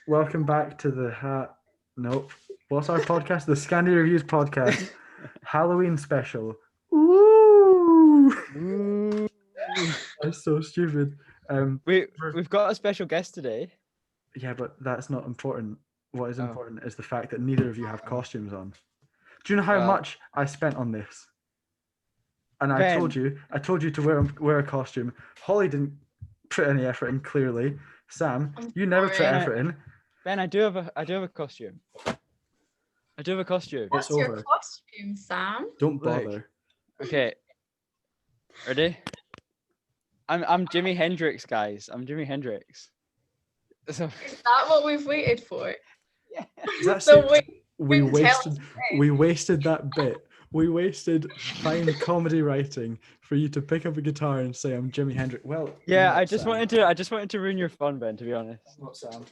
Welcome back to the Nope. What's our podcast? The Scandi Reviews podcast, Halloween special. Ooh, Ooh. that's so stupid. We've got a special guest today. Yeah, but that's not important. What is Oh. important is the fact that neither of you have costumes on. Do you know how Well- much I spent on this? And I Ben. told you to wear a costume. Holly didn't put any effort in. Clearly, Sam, you never put sorry. effort in. Ben, I do have a costume. What's It's your over. costume, Sam? Don't Like- bother. Okay. Ready? I'm Jimi Hendrix, guys. I'm Jimi Hendrix. So Is that what we've waited for? That's So it. We didn't tell wasted us we wasted that bit. We wasted fine comedy writing for you to pick up a guitar and say I'm Jimi Hendrix. Well, yeah, not I just Sam. wanted to ruin your fun, Ben, to be honest. Not Sam.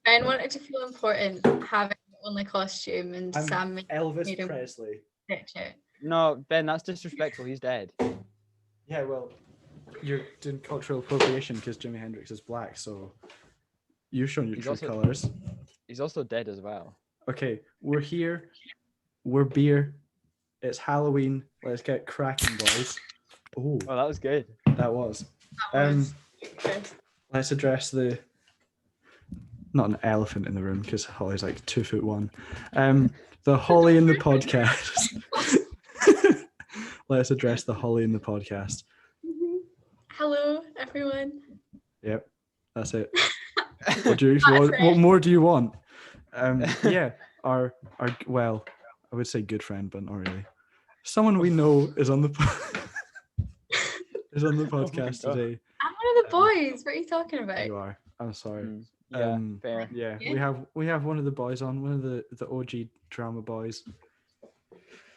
Ben wanted to feel important having the only costume, and I'm Sam made Elvis him Presley. pitch it. No, Ben, that's disrespectful. He's dead. Yeah, well, you're doing cultural appropriation because Jimi Hendrix is black, so you've shown your He's true also- colors. He's also dead as well. Okay, we're here. We're beer. It's Halloween. Let's get cracking, boys. Oh, Oh, that was good. that was. That was good. Let's address the not an elephant in the room because Holly's like 2'1". The Holly in the podcast. Let's address the Holly in the podcast. Hello, everyone. Yep, that's it. What more do you want? Yeah, our well, I would say good friend, but not really. Someone we know is on the is on the podcast God. today. I'm one of the boys. What are you talking about? You are. I'm sorry. Yeah, fair. Yeah, Yeah. we have one of the boys on, one of the OG drama boys.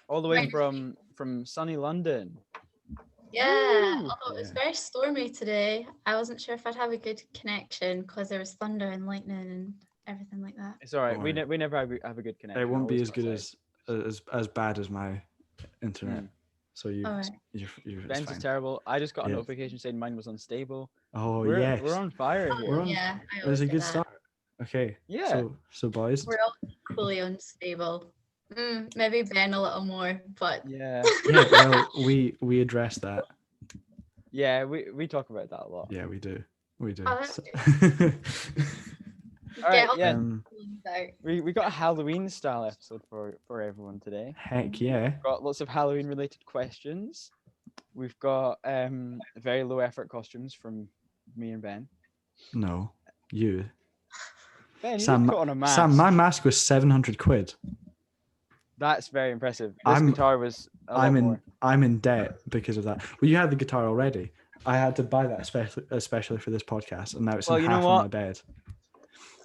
All the way Right. from sunny London. Yeah, Woo! although it was Yeah. very stormy today. I wasn't sure if I'd have a good connection because there was thunder and lightning and everything like that. It's all right. Don't we worry. never have a good connection. It won't be always as good gotta say. as bad as my internet. Mm. So you, All right. you're it's Ben's fine. is terrible. I just got a Yeah. notification saying mine was unstable. Oh we're, yes, we're on fire Oh, here. We're on- yeah, I it was always a do good that. start. Okay. Yeah. So boys. We're all equally unstable. Maybe Ben a little more, but Yeah. Yeah. Well, we addressed that. Yeah, we talk about that a lot. Yeah, we do. We do. Oh, that's So- All right, get off yeah. the feelings out. We got a Halloween style episode for everyone today. Heck yeah. We've got lots of Halloween related questions. We've got very low effort costumes from me and Ben. No, you. Ben, you Sam, just put on a mask. Sam, my mask was 700 quid. That's very impressive. This I'm- guitar was a lot more. I'm in debt because of that. Well, you had the guitar already. I had to buy that especially for this podcast, and now it's Well, in you know half on my what? bed.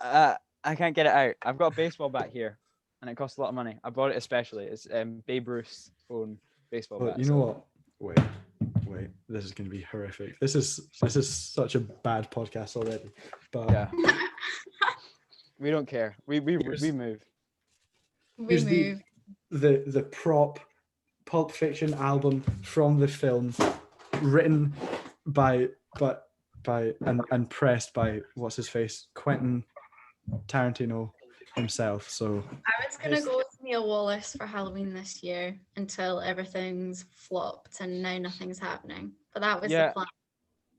I can't get it out. I've got a baseball bat here, and it costs a lot of money. I bought it especially. It's Babe Ruth's own baseball But bat. you so- know what? Wait. This is going to be horrific. This is such a bad podcast already. But Yeah. We don't care. We Here's- move. We Here's move. the prop Pulp Fiction album from the film, written by and pressed by what's his face, Quentin Tarantino himself. So I was gonna Yes. go with Mia Wallace for Halloween this year until everything's flopped and now nothing's happening. But that was Yeah. the plan.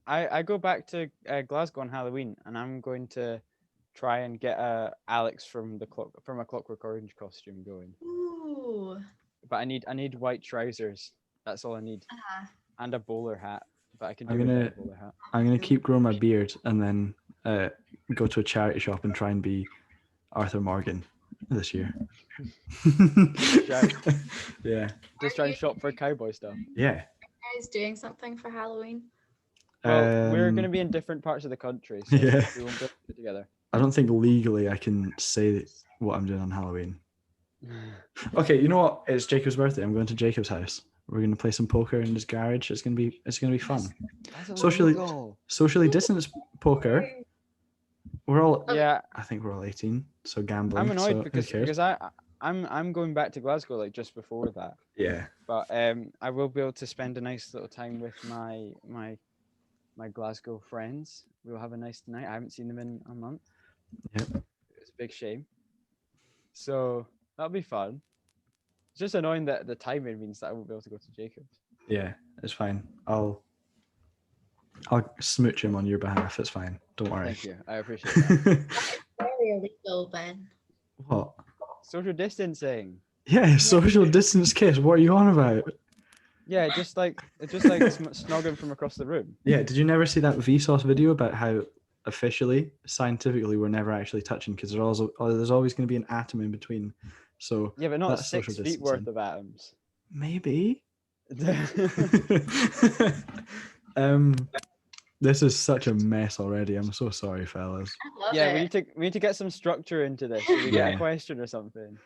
I go back to Glasgow on Halloween, and I'm going to try and get Alex from a Clockwork Orange costume going. Ooh. But I need white trousers. That's all I need, Ah, and a bowler hat. But I can do I'm without gonna- a bowler hat. I'm gonna keep growing my beard and then go to a charity shop and try and be Arthur Morgan this year. shout. Yeah. Just try and shop for cowboy stuff. Yeah. guys doing something for Halloween? Well, we're going to Um, be in different parts of the country, so Yeah. we won't be able to get together. I don't think legally I can say what I'm doing on Halloween. Okay, you know what? It's Jacob's birthday. I'm going to Jacob's house. We're gonna play some poker in his garage. It's gonna be fun. That's Socially- illegal. Socially distanced poker. We're all. Yeah, I think we're all 18, so gambling. I'm annoyed so because who cares? I'm going back to Glasgow like just before that, Yeah. but I will be able to spend a nice little time with my Glasgow friends. We'll have a nice night. I haven't seen them in a month. Yep. big shame. So that'll be fun. It's just annoying that the timing means that I won't be able to go to Jacob's. Yeah, it's fine. I'll smooch him on your behalf. It's fine. Don't worry. Thank you. I appreciate that. Very illegal, Ben. What? Social distancing. Yeah, social distance kiss. What are you on about? Yeah, just like snogging from across the room. Yeah, did you never see that Vsauce video about how officially, scientifically, we're never actually touching because there's always going to be an atom in between. So Yeah, but not that's 6 social feet worth distancing. of atoms. Maybe. This is such a mess already. I'm so sorry, fellas. I love Yeah, it. we need to get some structure into this. Should we get Yeah. a question or something?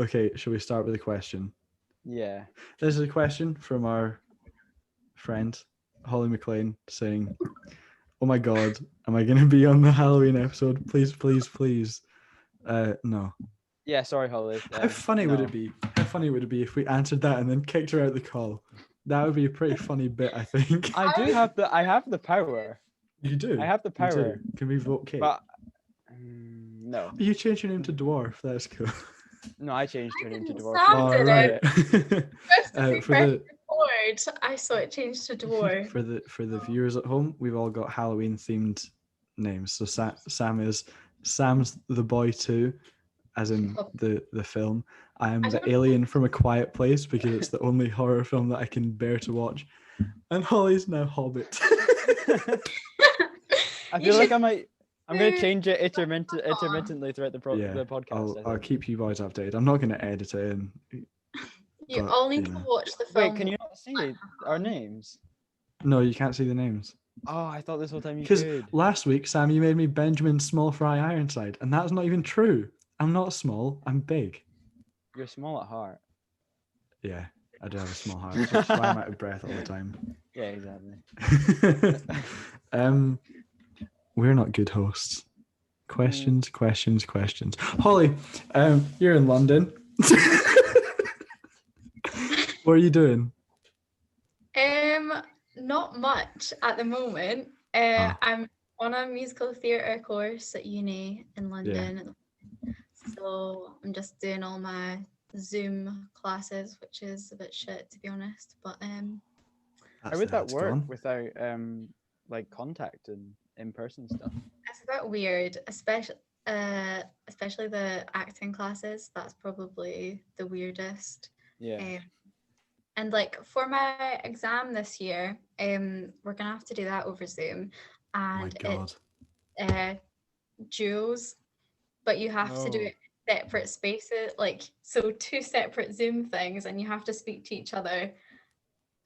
Okay, shall we start with a question? Yeah. This is a question from our friend Holly McLean saying, "Oh my God, am I going to be on the Halloween episode? Please, please, please." No. Yeah, sorry, Holly. How funny would no. it be? How funny would it be if we answered that and then kicked her out the call? That would be a pretty funny bit, I think. I have the power. You do. I have the You do. power. Can we vote Kate? But no. You changed your name to Dwarf. That's cool. No, I changed her name to didn't Dwarf. Sam All did right. First to For press the record, I saw it changed to dwarf. for the viewers at home, we've all got Halloween themed names. So Sam's the boy too, as in the film. I am the alien from A Quiet Place because it's the only horror film that I can bear to watch. And Holly's now Hobbit. I feel like I'm going to change it intermittently throughout the podcast. I'll keep you boys updated. I'm not going to edit it in. You But, all need you to know. watch the film. Wait, can you not see our names? No, you can't see the names. Oh, I thought this whole time you Because could. last week, Sam, you made me Benjamin Small Fry Ironside, and that's not even true. I'm not small. I'm big. You're small at heart. Yeah, I do have a small heart, which is why I'm out of breath all the time. Yeah, exactly. We're not good hosts. Questions. Holly, you're in London. What are you doing? Not much at the moment. I'm on a musical theatre course at uni in London. So I'm just doing all my Zoom classes, which is a bit shit to be honest. But How would that work without like contact and in-person stuff? it's a bit weird, especially the acting classes. That's probably the weirdest. Yeah. And like for my exam this year, we're gonna have to do that over Zoom, and it's duos, but you have to do it in separate spaces, like so 2 separate Zoom things, and you have to speak to each other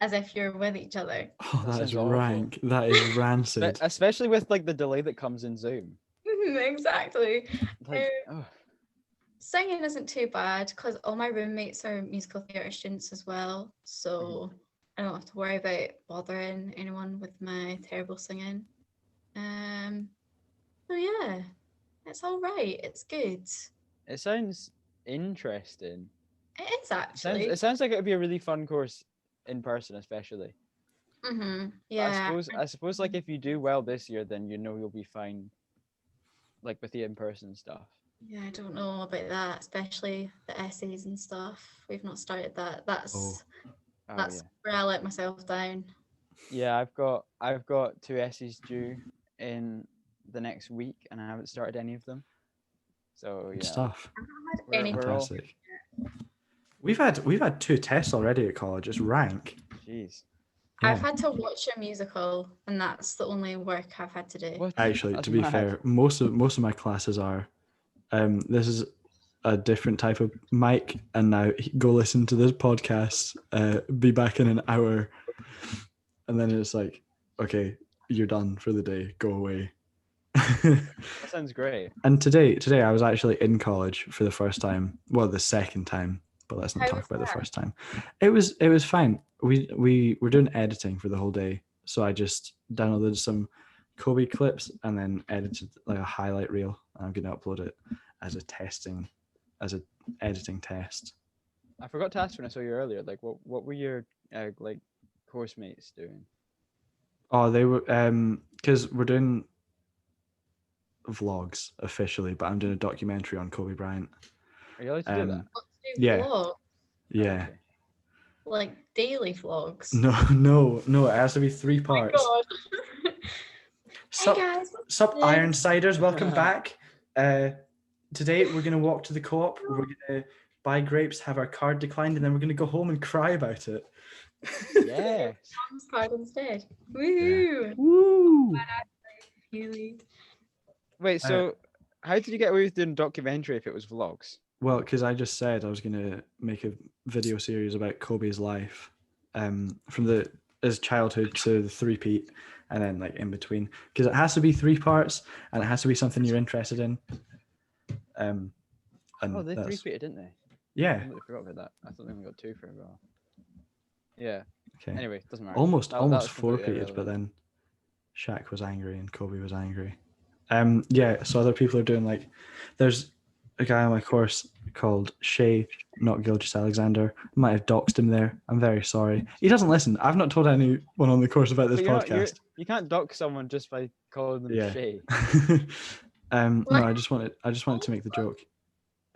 as if you're with each other. Oh, that is rank. That is rancid. Especially with like the delay that comes in Zoom. Exactly. Like, Singing isn't too bad because all my roommates are musical theatre students as well, so I don't have to worry about bothering anyone with my terrible singing. So yeah, it's all right. It's good. It sounds interesting. It is actually. It sounds like it would be a really fun course in person, especially. Yeah. I suppose like if you do well this year, then you know you'll be fine. Like with the in-person stuff. Yeah, I don't know about that, especially the essays and stuff. We've not started that. That's where I let myself down. Yeah, I've got 2 essays due in the next week, and I haven't started any of them. So yeah. Stuff. Fantastic. We've had 2 tests already at college. It's rank. Jeez. Yeah. I've had to watch a musical, and that's the only work I've had to do. What? Actually, That's to be mad. fair, most of my classes are. This is a different type of mic, and now go listen to this podcast. Be back in an hour, and then it's like, okay, you're done for the day. Go away. That sounds great. And today I was actually in college for the first time. Well, the second time, but let's not How talk was about the that? first time. It was fine. We were doing editing for the whole day, so I just downloaded some Kobe clips and then edited like a highlight reel. I'm gonna upload it as an editing test. I forgot to ask when I saw you earlier. Like, what were your like course mates doing? Oh, they were because we're doing vlogs officially, but I'm doing a documentary on Kobe Bryant. Are you allowed to do that? What to do Yeah. vlog? Yeah. Okay. Like daily vlogs. No, it has to be 3 Oh my parts. God. Hey Sup, guys. sup Yeah. Ironsiders, welcome back. Today we're gonna walk to the co-op. We're gonna buy grapes, have our card declined, and then we're gonna go home and cry about it. Yes. Mom's card instead. Woohoo! Woo! Really? Wait, so how did you get away with doing a documentary if it was vlogs? Well, because I just said I was gonna make a video series about Kobe's life, from his childhood to the three-peat, and then like in between, because it has to be 3 parts, and it has to be something you're interested in. And Oh, they that's- 3-peated, didn't they? I yeah, completely forgot about that. I thought they only got 2 for a while. Yeah. okay. Anyway, doesn't matter. Almost That was 4 completely peated, but irrelevant. then Shaq was angry and Kobe was angry. Yeah, so other people are doing like, there's a guy on my course called Shay, not Gilgis Alexander. Might have doxed him there. I'm very sorry. He doesn't listen. I've not told anyone on the course about this But podcast. you can't dock someone just by calling them Yeah. Shay. No, I just wanted to make the joke.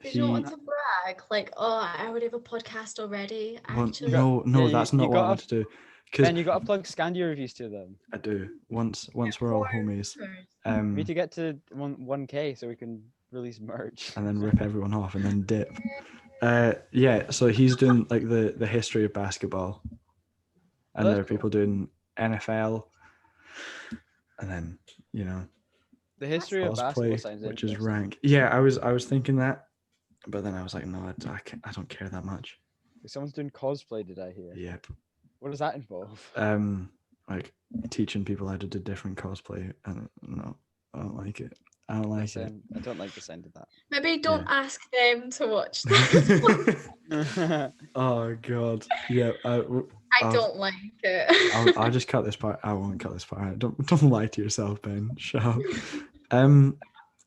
Did you not want to brag? Like, oh, I already have a podcast already. Well, Actually, no, Yeah, that's you not what I gotta- want to do. Because And you got to plug Scandi reviews to them. I do. Once we're all homies. We need to get to 1K so we can release merch. And then rip everyone off and then dip. Yeah, so he's doing like the history of basketball, and That's there are cool. people doing NFL, and then The history of basketball cosplay, sounds which is interesting. rank. Yeah, I was thinking that, but then I was like, no, I don't care that much. Someone's doing cosplay, did I hear? Yep. What does that involve? Like teaching people how to do different cosplay, and no, I don't like it. I don't like it. I don't like the sound of that. maybe don't ask them to watch that. Oh God. Yeah. I don't like it. I'll just cut this part. I won't cut this part out. Don't lie to yourself, Ben. Shut up.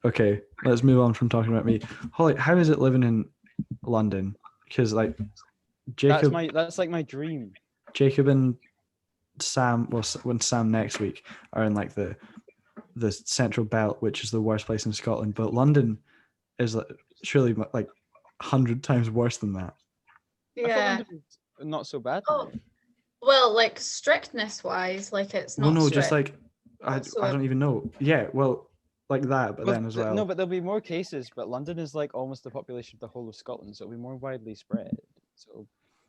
Okay, let's move on from talking about me. Holly, how is it living in London? Because like Jacob, That's like my dream. Jacob and Sam. Well, when Sam next week are in like the Central Belt, which is the worst place in Scotland, but London is like, surely like 100 times worse than that. I thought Yeah. London was not so bad. Oh, well, like strictness wise, like it's not. Well, no, strict. just like I don't even know. Yeah, well, like that, but then as well. No, but there'll be more cases. But London is like almost the population of the whole of Scotland, so it'll be more widely spread. So it'll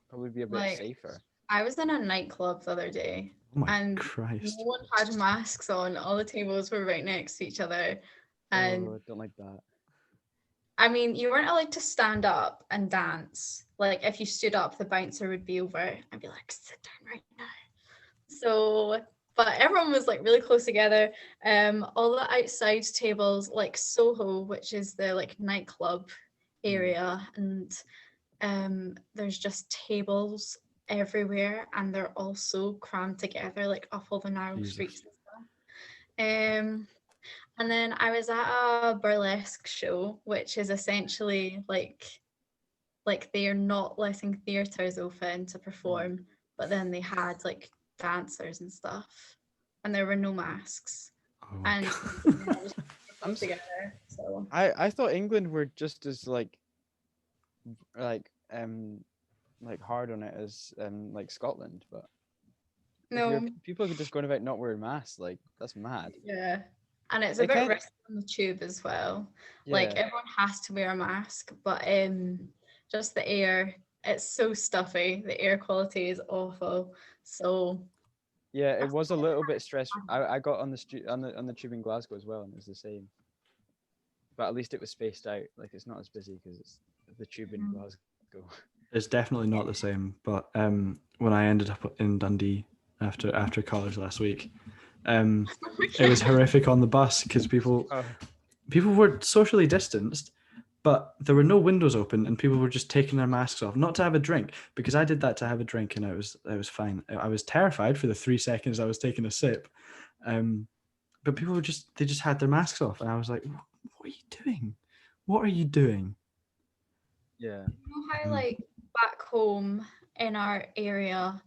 probably be a bit Like, safer. I was in a nightclub the other day. Oh my and Christ. No one had masks on. All the tables were right next to each other. And Oh, I don't like that. I mean, you weren't allowed to stand up and dance. Like if you stood up, the bouncer would be over and be like, sit down right now. So, but everyone was like really close together. All the outside tables, like Soho, which is the like nightclub area, and there's just tables everywhere, and they're all so crammed together, like off all the narrow Jesus. streets and stuff. And then I was at a burlesque show, which is essentially like they're not letting theatres open to perform, but then they had like dancers and stuff, and there were no masks, Oh my and God. just close together. So I thought England were just as like hard on it as like Scotland, but if no, people are just going about not wearing masks. Like that's mad. yeah, and it's They a bit can't- risky on the tube as well. Like Yeah. everyone has to wear a mask, but just the air, it's so stuffy. The air quality is awful. So Yeah, it was a little bit stressful. I got on the tube in Glasgow as well, and it was the same. But at least it was spaced out. Like it's not as busy because it's the tube in Glasgow. It's definitely not the same. But when I ended up in Dundee after college last week, it was horrific on the bus because people were socially distanced, but there were no windows open and people were just taking their masks off, not to have a drink, because I did that to have a drink and I was fine. I was terrified for the 3 seconds I was taking a sip, but people they just had their masks off, and I was like, what are you doing? What are you doing? Yeah. you know how like back home in our area,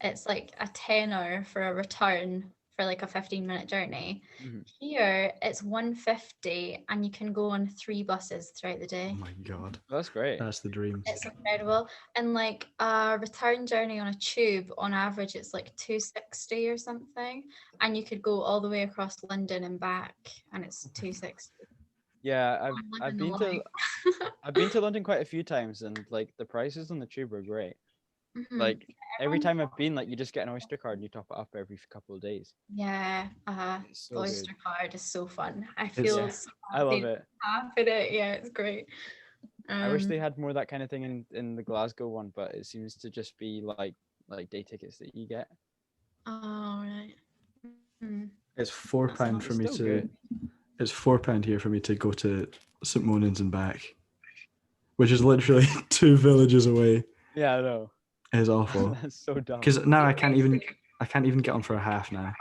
it's like a tenner for a return for like a 15-minute journey. Mm-hmm. Here it's 150 and you can go on 3 buses throughout the Oh day. my god, That's great. that's the dream. It's incredible. And like a return journey on a tube, on average, it's like 260 or something. And you could go all the way across London and back, and it's 260. Yeah, I'm I've living the been to life. I've been to London quite a few times, and like the prices on the tube are great. Mhm. Like every Everyone- time I've been, like you just get an Oyster card and you top it up every couple of days. Yeah, It's the so Oyster good. card is so fun. I It's- feel Yeah, so I love happy it. half in it. Yeah, it's great. I wish they had more of that kind of thing in the Glasgow one, but it seems to just be like day tickets that you get. Oh, right. Mm. It's £4 That's for me still to. good. It's £4 here for me to go to St Monans and back, which is literally 2 villages away. Yeah, I know. It's awful. That's so dumb. Because now I can't even get on for a half now.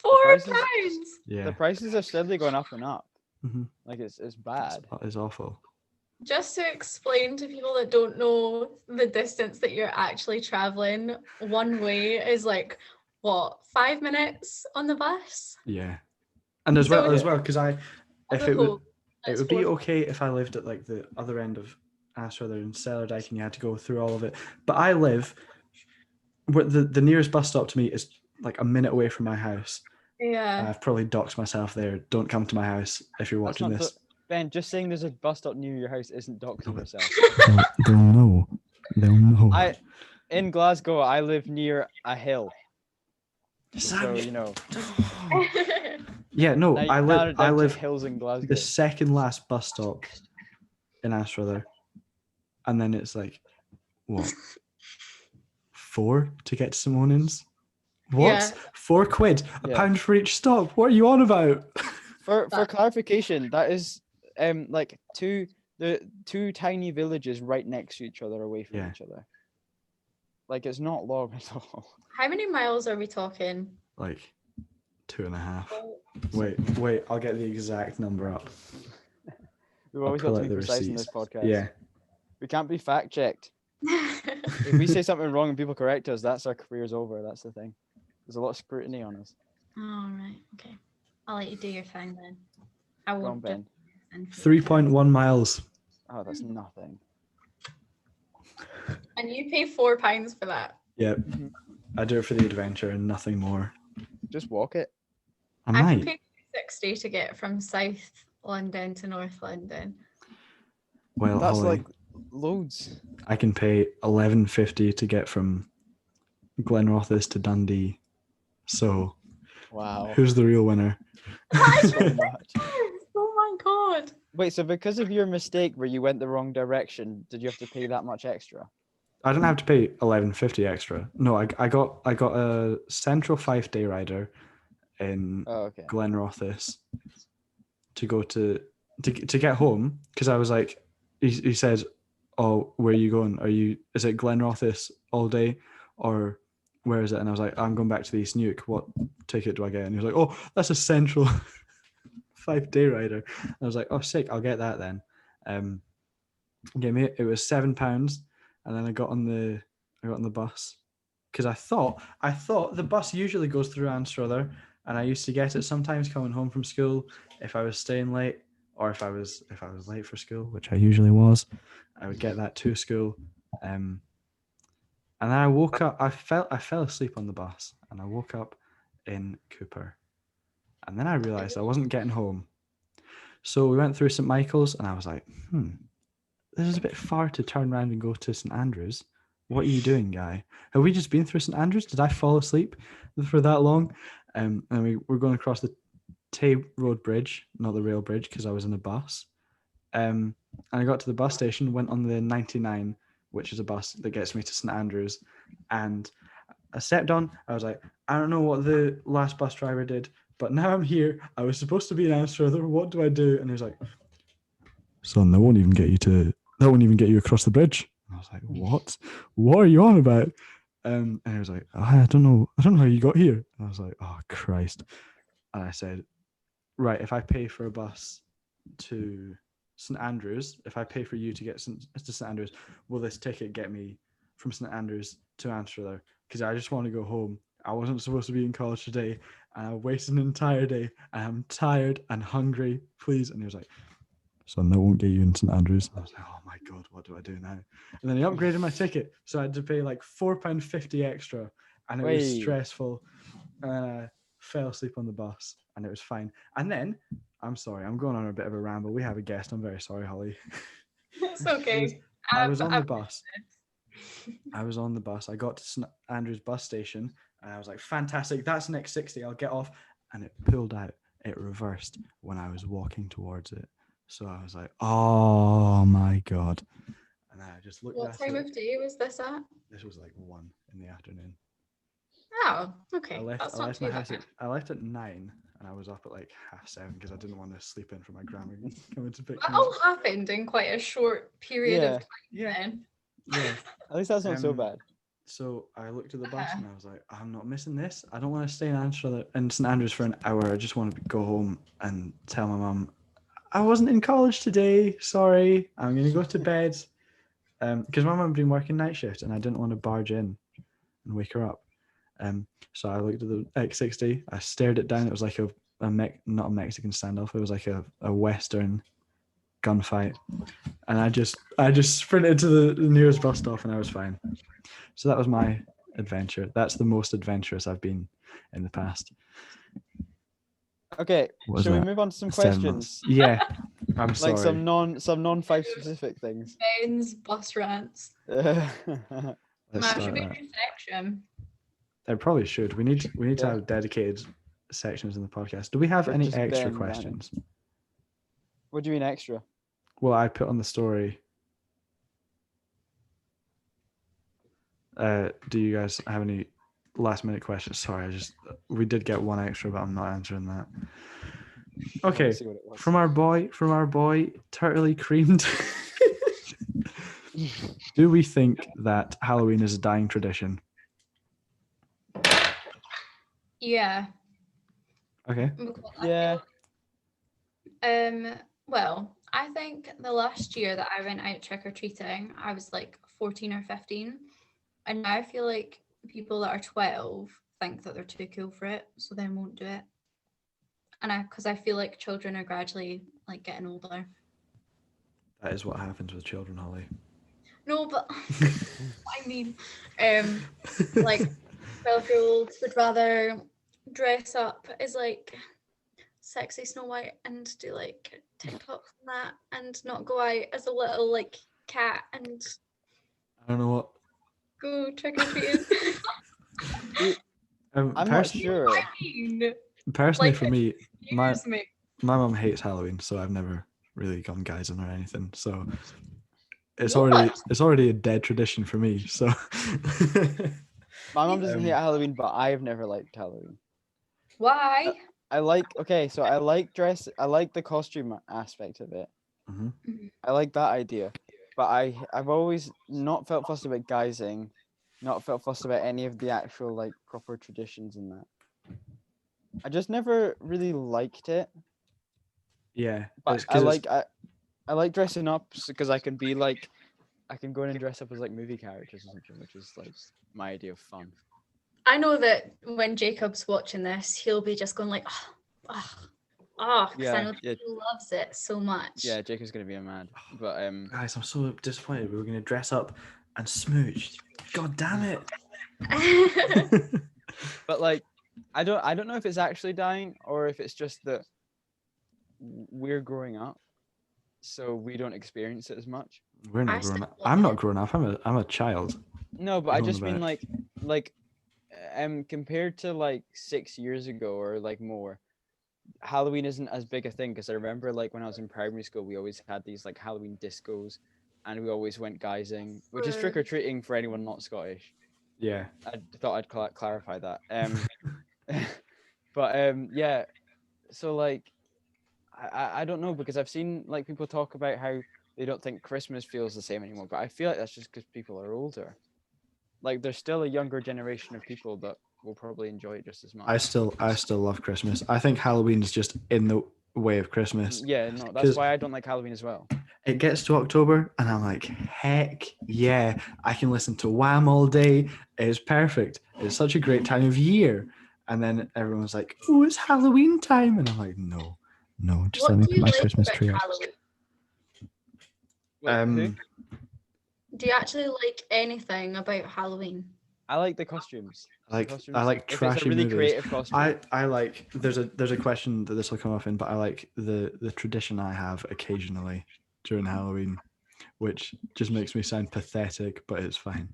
prices- £4. Yeah, The prices are steadily going up and up. Mhm. Like it's bad. It's awful. Just to explain to people that don't know the distance that you're actually traveling, one way is like what, 5 minutes on the bus? Yeah, and as So- well, because if the it would, whole- it that's would be 4. okay if I lived at like the other end of Ashford and Cellardike and you had to go through all of it. But I live where the nearest bus stop to me is like a minute away from my house. Yeah. I've probably doxed myself there. Don't come to my house if you're That's watching not this. Ben, just saying there's a bus stop near your house isn't doxing yourself. They'll know. They'll know. In Glasgow, I live near a hill, so Sam, you know. yeah, no, Now I you've narrowed it live. I down to live hills in Glasgow. the second last bus stop in Ashford, and then it's like what 4 to get to St Monans. What? Yeah. £4, a Yeah. pound for each stop. What are you on about? For That- clarification, that is like two tiny villages right next to each other, away from Yeah. each other. Like it's not long at all. How many miles are we talking? Like 2.5. Wait, I'll get the exact number up. We've I'll always pull got to out be the precise in receipts. this podcast. Yeah. We can't be fact checked. If we say something wrong and people correct us, that's our career's over. That's the thing. There's a lot of scrutiny on us. All right. Okay. I'll let you do your thing then. I Go on, won't. Ben. 3.1 miles. Oh, that's nothing. And you pay £4 for that. Yep. Mhm. I do it for the adventure and nothing more. Just walk it. I I can might. pay £60 to get from South London to North London. Well, That's Holly, like loads. I can pay £11.50 to get from Glenrothes to Dundee. So, Wow. who's the real winner? So much. Oh my god. Wait, so because of your mistake where you went the wrong direction, did you have to pay that much extra? I don't have to pay £11.50 extra. No, I got a Central Fife day rider in Oh, okay. Glenrothes to go to get home, because I was like, he said, "Oh, where are you going? Is it Glenrothes all day, or where is it?" And I was like, "I'm going back to the East Nuke. What ticket do I get?" And he was like, "Oh, that's a Central Fife day rider." And I was like, "Oh, sick! I'll get that then." It was £7, and then I got on the bus, because I thought the bus usually goes through Anstruther, and I used to get it sometimes coming home from school if I was staying late, or if I was late for school, which I usually was. I would get that to school, and then I woke up. I fell asleep on the bus, and I woke up in Cooper, and then I realised I wasn't getting home. So we went through St Michael's, and I was like, this is a bit far to turn around and go to St Andrews. What are you doing, guy? Have we just been through St Andrews? Did I fall asleep for that long? And we were going across the Tay Road Bridge, not the rail bridge, because I was in a bus. And I got to the bus station, went on the 99, which is a bus that gets me to St Andrews. And I stepped on. I was like, I don't know what the last bus driver did, but now I'm here. I was supposed to be in Anstruther. What do I do? And he was like, son, that won't even get you across the bridge. And I was like, what? What are you on about? And he was like, I don't know how you got here. And I was like, oh, Christ. And I said, right, if I pay for a bus to St Andrews, if I pay for you to get to St Andrews, will this ticket get me from St Andrews to Anstruther? Because I just want to go home I wasn't supposed to be in college today, and I wasted an entire day, and I'm tired and hungry, please. And he was like, son, that won't get you in St Andrews. I was like, oh my God, what do I do now? And then he upgraded my ticket, so I had to pay like £4.50 extra, and it was stressful. And then I fell asleep on the bus, and it was fine. And then, I'm sorry, I'm going on a bit of a ramble. We have a guest. I'm very sorry, Holly. It's okay. I was on the bus. I was on the bus. I got to St Andrews bus station, and I was like, fantastic, that's the next 60. I'll get off. And it pulled out. It reversed when I was walking towards it. So I was like, oh my God. And I just looked at it. What time of day was this at? This was like 1 in the afternoon. Oh, okay. I left at 9, and I was up at like 7:30 because I didn't want to sleep in for my grandma coming to pick me That up. all happened in quite a short period of time. Yeah. Yeah. At least that's not so bad. So I looked at the bus and I was like, I'm not missing this. I don't want to stay in St Andrews for an hour. I just want to go home and tell my mum, I wasn't in college today. Sorry. I'm going to go to bed. Because my mum had been working night shift and I didn't want to barge in and wake her up. So I looked at the X60. I stared it down. It was like not a Mexican standoff. It was like a Western gunfight. And I just sprinted to the nearest bus stop and I was fine. So that was my adventure. That's the most adventurous I've been in the past. Okay, shall we move on to some questions? Yeah, I'm sorry. Like some non-Fife specific things. Ben's bus rants. Let's That should be a new section. There probably should. We need to have dedicated sections in the podcast. Do we have any extra questions? What do you mean extra? Well, I put on the story. Do you guys have any last minute questions? Sorry, we did get one extra, but I'm not answering that. Okay, from our boy, Turtley Creamed. Do we think that Halloween is a dying tradition? Yeah. Okay. Yeah. Well, I think the last year that I went out trick-or-treating, I was like 14 or 15. And now I feel like people that are 12 think that they're too cool for it, so then won't do it. And because I feel like children are gradually like getting older. That is what happens with children, Holly. No, but I mean, like 12-year-olds would rather dress up as like sexy Snow White and do like TikToks and that, and not go out as a little like cat and I don't know what. Go trick or treating. I'm not sure. I mean, personally, like, for me, my me. mum hates Halloween, so I've never really gone guising or anything. So it's already a dead tradition for me. So my mum doesn't hate Halloween, but I've never liked Halloween. Why? I like the costume aspect of it. Mm-hmm. I like that idea. But I've always not felt fussed about guising, not felt fussed about any of the actual like proper traditions in that. I just never really liked it. Yeah, but I like dressing up because I can go in and dress up as like movie characters or something, which is like my idea of fun. I know that when Jacob's watching this, he'll be just going like, because I know he loves it so much. Yeah, Jacob's gonna be a mad. But guys, I'm so disappointed. We were gonna dress up and smooch. God damn it. But like, I don't know if it's actually dying or if it's just that we're growing up, so we don't experience it as much. We're not growing up. I'm not growing up. I'm a child. No, but I just mean like compared to like 6 years ago or like more, Halloween isn't as big a thing, because I remember like when I was in primary school, we always had these like Halloween discos and we always went guising, which is trick-or-treating for anyone not Scottish. Yeah. I thought I'd clarify that. But yeah, so like I don't know, because I've seen like people talk about how they don't think Christmas feels the same anymore, but I feel like that's just because people are older. Like there's still a younger generation of people that will probably enjoy it just as much. I still love Christmas. I think Halloween is just in the way of Christmas. Yeah, no, that's why I don't like Halloween as well. It gets to October and I'm like, heck yeah, I can listen to Wham all day. It's perfect. It's such a great time of year. And then everyone was like, oh, it's Halloween time. And I'm like, no, just let me put my Christmas tree up. Who? Do you actually like anything about Halloween? I like the costumes. I like trashy if it's a really movies. creative costume. I like there's a question that this will come off in, but I like the tradition I have occasionally during Halloween, which just makes me sound pathetic, but it's fine.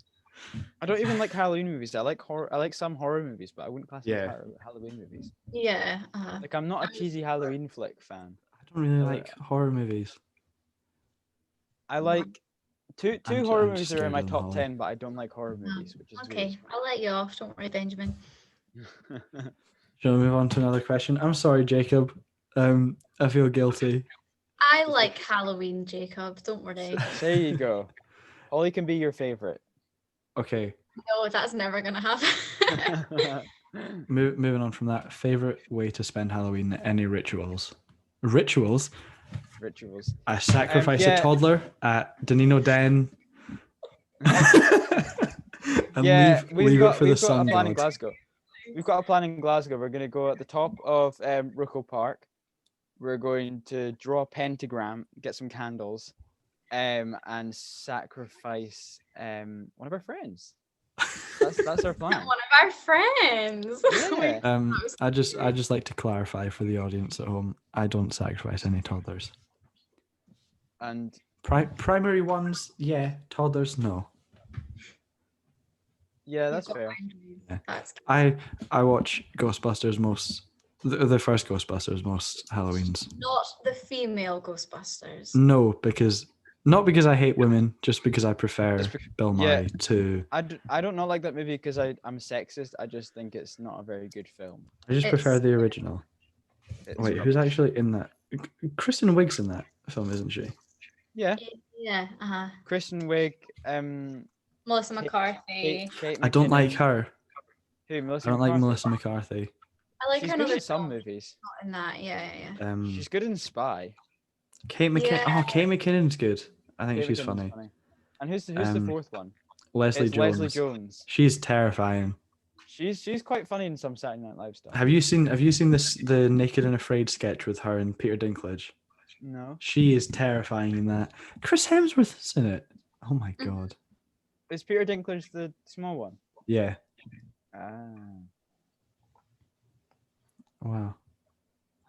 I don't even like Halloween movies. I like horror. I like some horror movies, but I wouldn't class them as Halloween movies. Yeah. Like I'm not a cheesy Halloween flick fan. I don't really like horror movies. I like two horror movies that are in my top 10, but I don't like horror movies, which is okay. weird. I'll let you off. Don't worry, Benjamin. Shall we move on to another question? I'm sorry, Jacob. I feel guilty. I like Halloween, Jacob. Don't worry. There you go. Ollie can be your favorite. Okay. No, that's never gonna happen. Moving on from that, favorite way to spend Halloween? Any rituals? Rituals. I sacrifice a toddler at Danino Den. And leave it for the sun god. We've got a plan in Glasgow. We're going to go at the top of Ruckel Park. We're going to draw a pentagram, get some candles, and sacrifice one of our friends. That's our plan. One of our friends. Yeah. I just like to clarify for the audience at home. I don't sacrifice any toddlers. And primary ones, yeah. Toddlers, no. Yeah, that's fair. Yeah. I watch Ghostbusters the first Ghostbusters most Halloweens. Not the female Ghostbusters. No, not because I hate women, just because I prefer Bill Murray to. I don't not like that movie because I'm sexist. I just think it's not a very good film. I just prefer the original. Wait, who's actually in that? Kristen Wiig's in that film, isn't she? Yeah. Yeah. Kristen Wiig. Melissa McCarthy. Kate I don't like her. Who? Melissa I don't McCarthy? like Melissa McCarthy. I like She's her good in in some movies. Not in that. Yeah. She's good in Spy. Kate McKinnon. Yeah. Oh, Kate McKinnon's good. I think she's funny. And who's the fourth one? Leslie Jones. She's terrifying. She's quite funny in some Saturday Night Live stuff. Have you seen the Naked and Afraid sketch with her and Peter Dinklage? No. She is terrifying in that. Chris Hemsworth's in it. Oh my god. Is Peter Dinklage the small one? Yeah. Wow.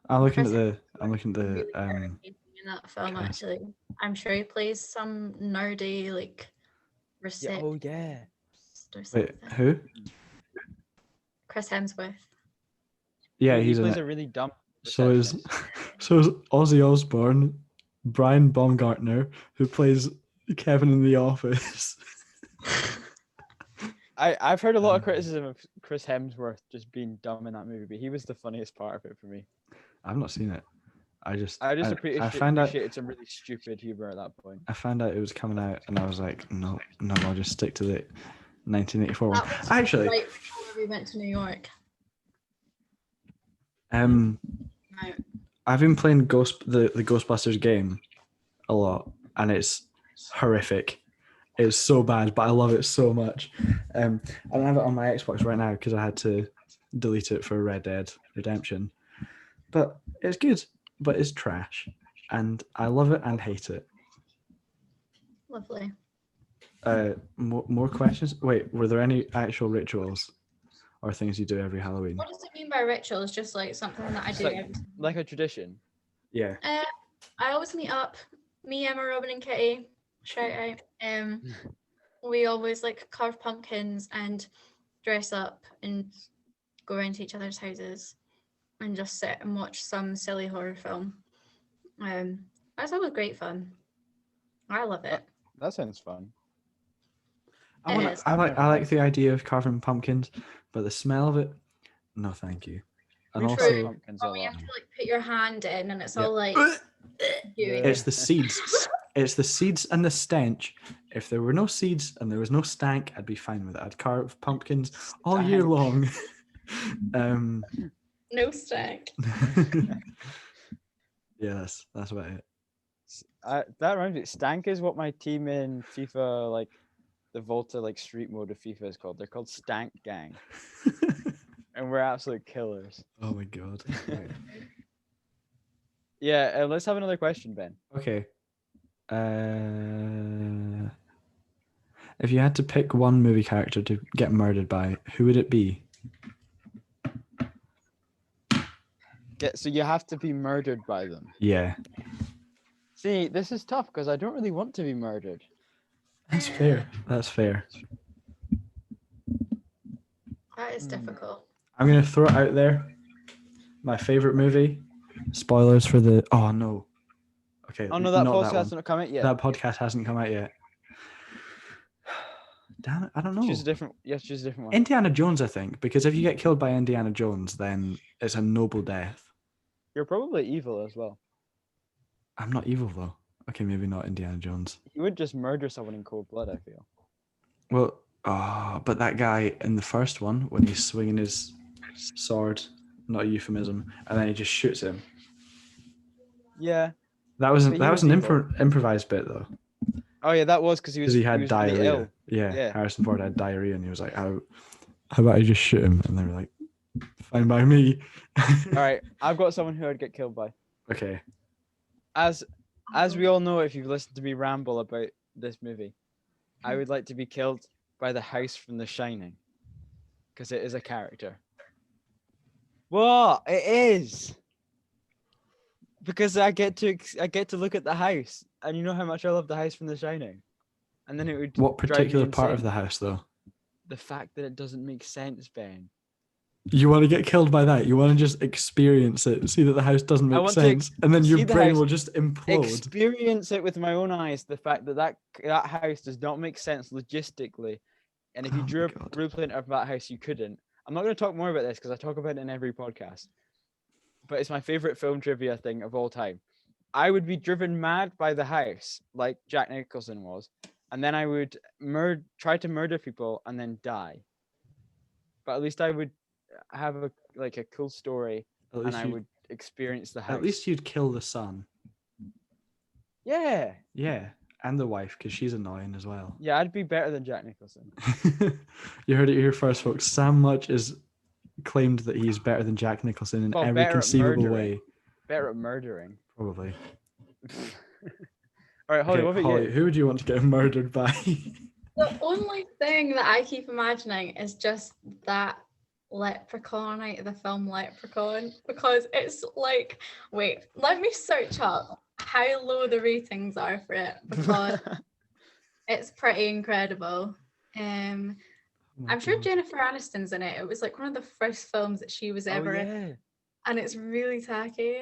I'm looking at the in that film actually. I'm sure he plays some nerdy like receptionist. Oh yeah. Wait, who? Chris Hemsworth. Yeah, he he's plays in it. a really dumb. So is Ozzy Osbourne, Brian Baumgartner, who plays Kevin in The Office. I've heard a lot of criticism of Chris Hemsworth just being dumb in that movie, but he was the funniest part of it for me. I've not seen it. I appreciated some really stupid humor at that point. I found out it was coming out, and I was like, no, I'll just stick to the 1984 one. Actually, right before we went to New York. I've been playing the Ghostbusters game a lot, and it's horrific. It's so bad, but I love it so much. I don't have it on my Xbox right now because I had to delete it for Red Dead Redemption. But it's good, but it's trash, and I love it and hate it. Lovely. More questions? Wait, were there any actual rituals or things you do every Halloween? What does it mean by rituals? Just like something that I do. Like a tradition. Yeah. I always meet up. Me, Emma, Robin, and Kitty. Shout out. We always like carve pumpkins and dress up and go around to each other's houses and just sit and watch some silly horror film. That's always great fun. I love it. That sounds fun. I like the idea of carving pumpkins, but the smell of it, no, thank you. And you also, have to like put your hand in, and it's all like. It's the seeds. It's the seeds and the stench. If there were no seeds and there was no stank, I'd be fine with it. I'd carve pumpkins all year long. No stank. Yeah, that's about it. That reminds me. Stank is what my team in FIFA the Volta like street mode of FIFA is called. They're called Stank Gang, and we're absolute killers. Oh my god. Right. Yeah, let's have another question, Ben. Okay. If you had to pick one movie character to get murdered by, who would it be? Yeah, so you have to be murdered by them. Yeah. See, this is tough because I don't really want to be murdered. That's fair. That's fair. That is difficult. I'm going to throw it out there. My favorite movie. Spoilers for the... Oh, no. Okay. Oh, no, that not podcast that hasn't come out yet. That podcast hasn't come out yet. Damn it, I don't know. Choose a different one. Indiana Jones, I think, because if you get killed by Indiana Jones, then it's a noble death. You're probably evil as well. I'm not evil, though. Okay, maybe not Indiana Jones. You would just murder someone in cold blood, I feel. Well, but that guy in the first one, when he's swinging his sword, not a euphemism, and then he just shoots him. Yeah. That was an improvised bit, though. Oh yeah, that was because he had diarrhea. Really ill. Yeah, Harrison Ford had diarrhea, and he was like, "How about I just shoot him?" And they were like, "Fine by me." All right, I've got someone who I'd get killed by. Okay. As we all know, if you've listened to me ramble about this movie, I would like to be killed by the house from The Shining, because it is a character. What? It is. Because I get to look at the house, and you know how much I love the house from The Shining, and then it would. What particular drive me part insane. of the house, though? The fact that it doesn't make sense, Ben. You want to get killed by that? You want to just experience it, see that the house doesn't make sense, and then your brain will just implode. Experience it with my own eyes. The fact that house does not make sense logistically, and if you drew a blueprint of that house, you couldn't. I'm not going to talk more about this because I talk about it in every podcast. But it's my favorite film trivia thing of all time. I would be driven mad by the house, like Jack Nicholson was, and then I would try to murder people and then die. But at least I would have a cool story, and I would experience the house. At least you'd kill the son. Yeah. Yeah, and the wife, because she's annoying as well. Yeah, I'd be better than Jack Nicholson. You heard it here first, folks. Sam Much is claimed that he's better than Jack Nicholson in every conceivable way. Better at murdering. Probably. All right, Holly, what about Holly, you? who would you want to get murdered by? The only thing that I keep imagining is just that leprechaun out of the film Leprechaun, because it's like, wait, let me search up how low the ratings are for it, because it's pretty incredible. I'm sure Jennifer Aniston's in it. It was like one of the first films that she was ever in, and it's really tacky.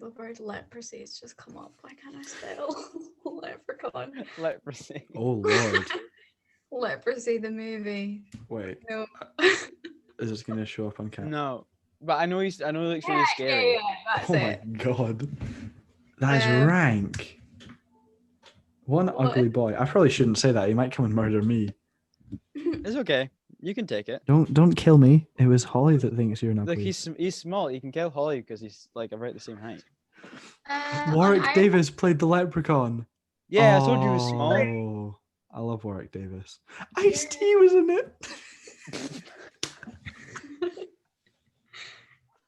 The word leprosy has just come up. Why can't I spell leprechaun? Leprosy. Oh Lord. Leprosy, the movie. Wait. No. Is this gonna show up on camera? No, but I know it looks really scary. Yeah, that's my God, that is rank. One ugly boy. I probably shouldn't say that. He might come and murder me. It's okay. You can take it. Don't kill me. It was Holly that thinks you're an ugly. Look, he's small. You can kill Holly because he's like about the same height. Warwick Davis played the leprechaun. Yeah, I told you he was small. Oh, I love Warwick Davis. Ice-T was in it.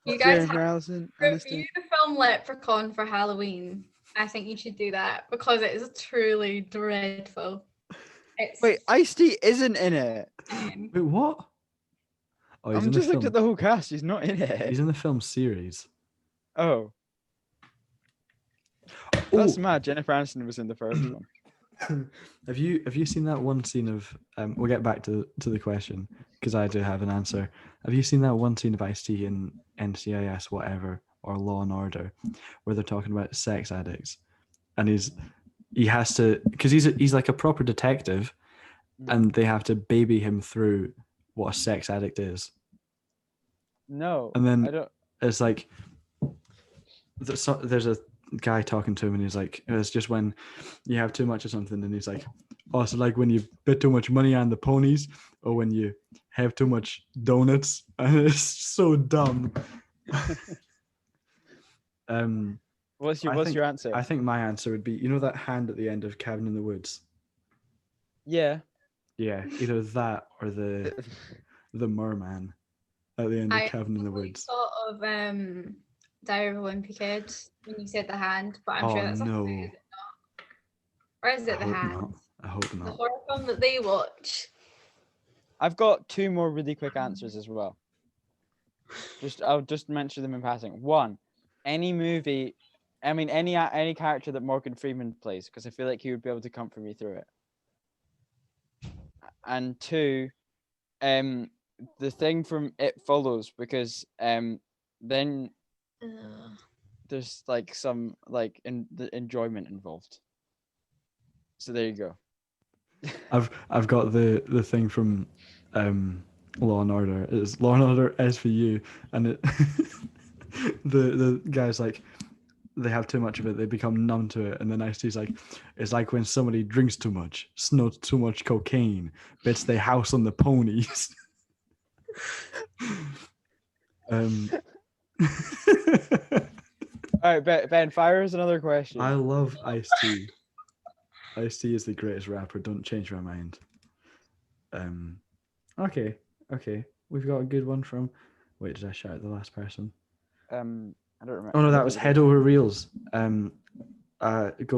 You guys have to review the film Leprechaun for Halloween. I think you should do that because it is truly dreadful. Wait, Ice-T isn't in it. Wait, what? Oh, I'm just looked at the whole cast. He's not in it. He's in the film series. Oh. That's mad. Jennifer Aniston was in the first one. Have you seen that one scene of? We'll get back to the question because I do have an answer. Have you seen that one scene of Ice-T in NCIS whatever or Law and Order, where they're talking about sex addicts, and he has to, because he's like a proper detective, and they have to baby him through what a sex addict is. No, and then I don't. It's like there's a guy talking to him, and he's like, it's just when you have too much of something, and he's like, oh, so like when you bet too much money on the ponies, or when you have too much donuts, and it's so dumb. What's your answer? I think my answer would be, you know that hand at the end of Cabin in the Woods? Yeah. Yeah, either that or the merman at the end of Cabin in the Woods. Thought of Diary of a Wimpy Kid when you said the hand, but I'm sure that's no. not. Is it not? Or is it the hand? Not. I hope not. The horror film that they watch. I've got two more really quick answers as well. I'll just mention them in passing. One, any movie, I mean any character that Morgan Freeman plays, because I feel like he would be able to comfort me through it. And two, the thing from It Follows, because then there's like some like the enjoyment involved. So there you go. I've got the thing from Law and Order. It's Law and Order SVU, and it the guy's like, they have too much of it, they become numb to it, and then Ice-T's like, it's like when somebody drinks too much, snorts too much cocaine, bets they house on the ponies. All right, Ben, fire us another question. I love Ice-T. Ice-T is the greatest rapper. Don't change my mind. Okay. We've got a good one from. Wait, did I shout at the last person? I don't remember. Oh no, that was Head Over Reels. Go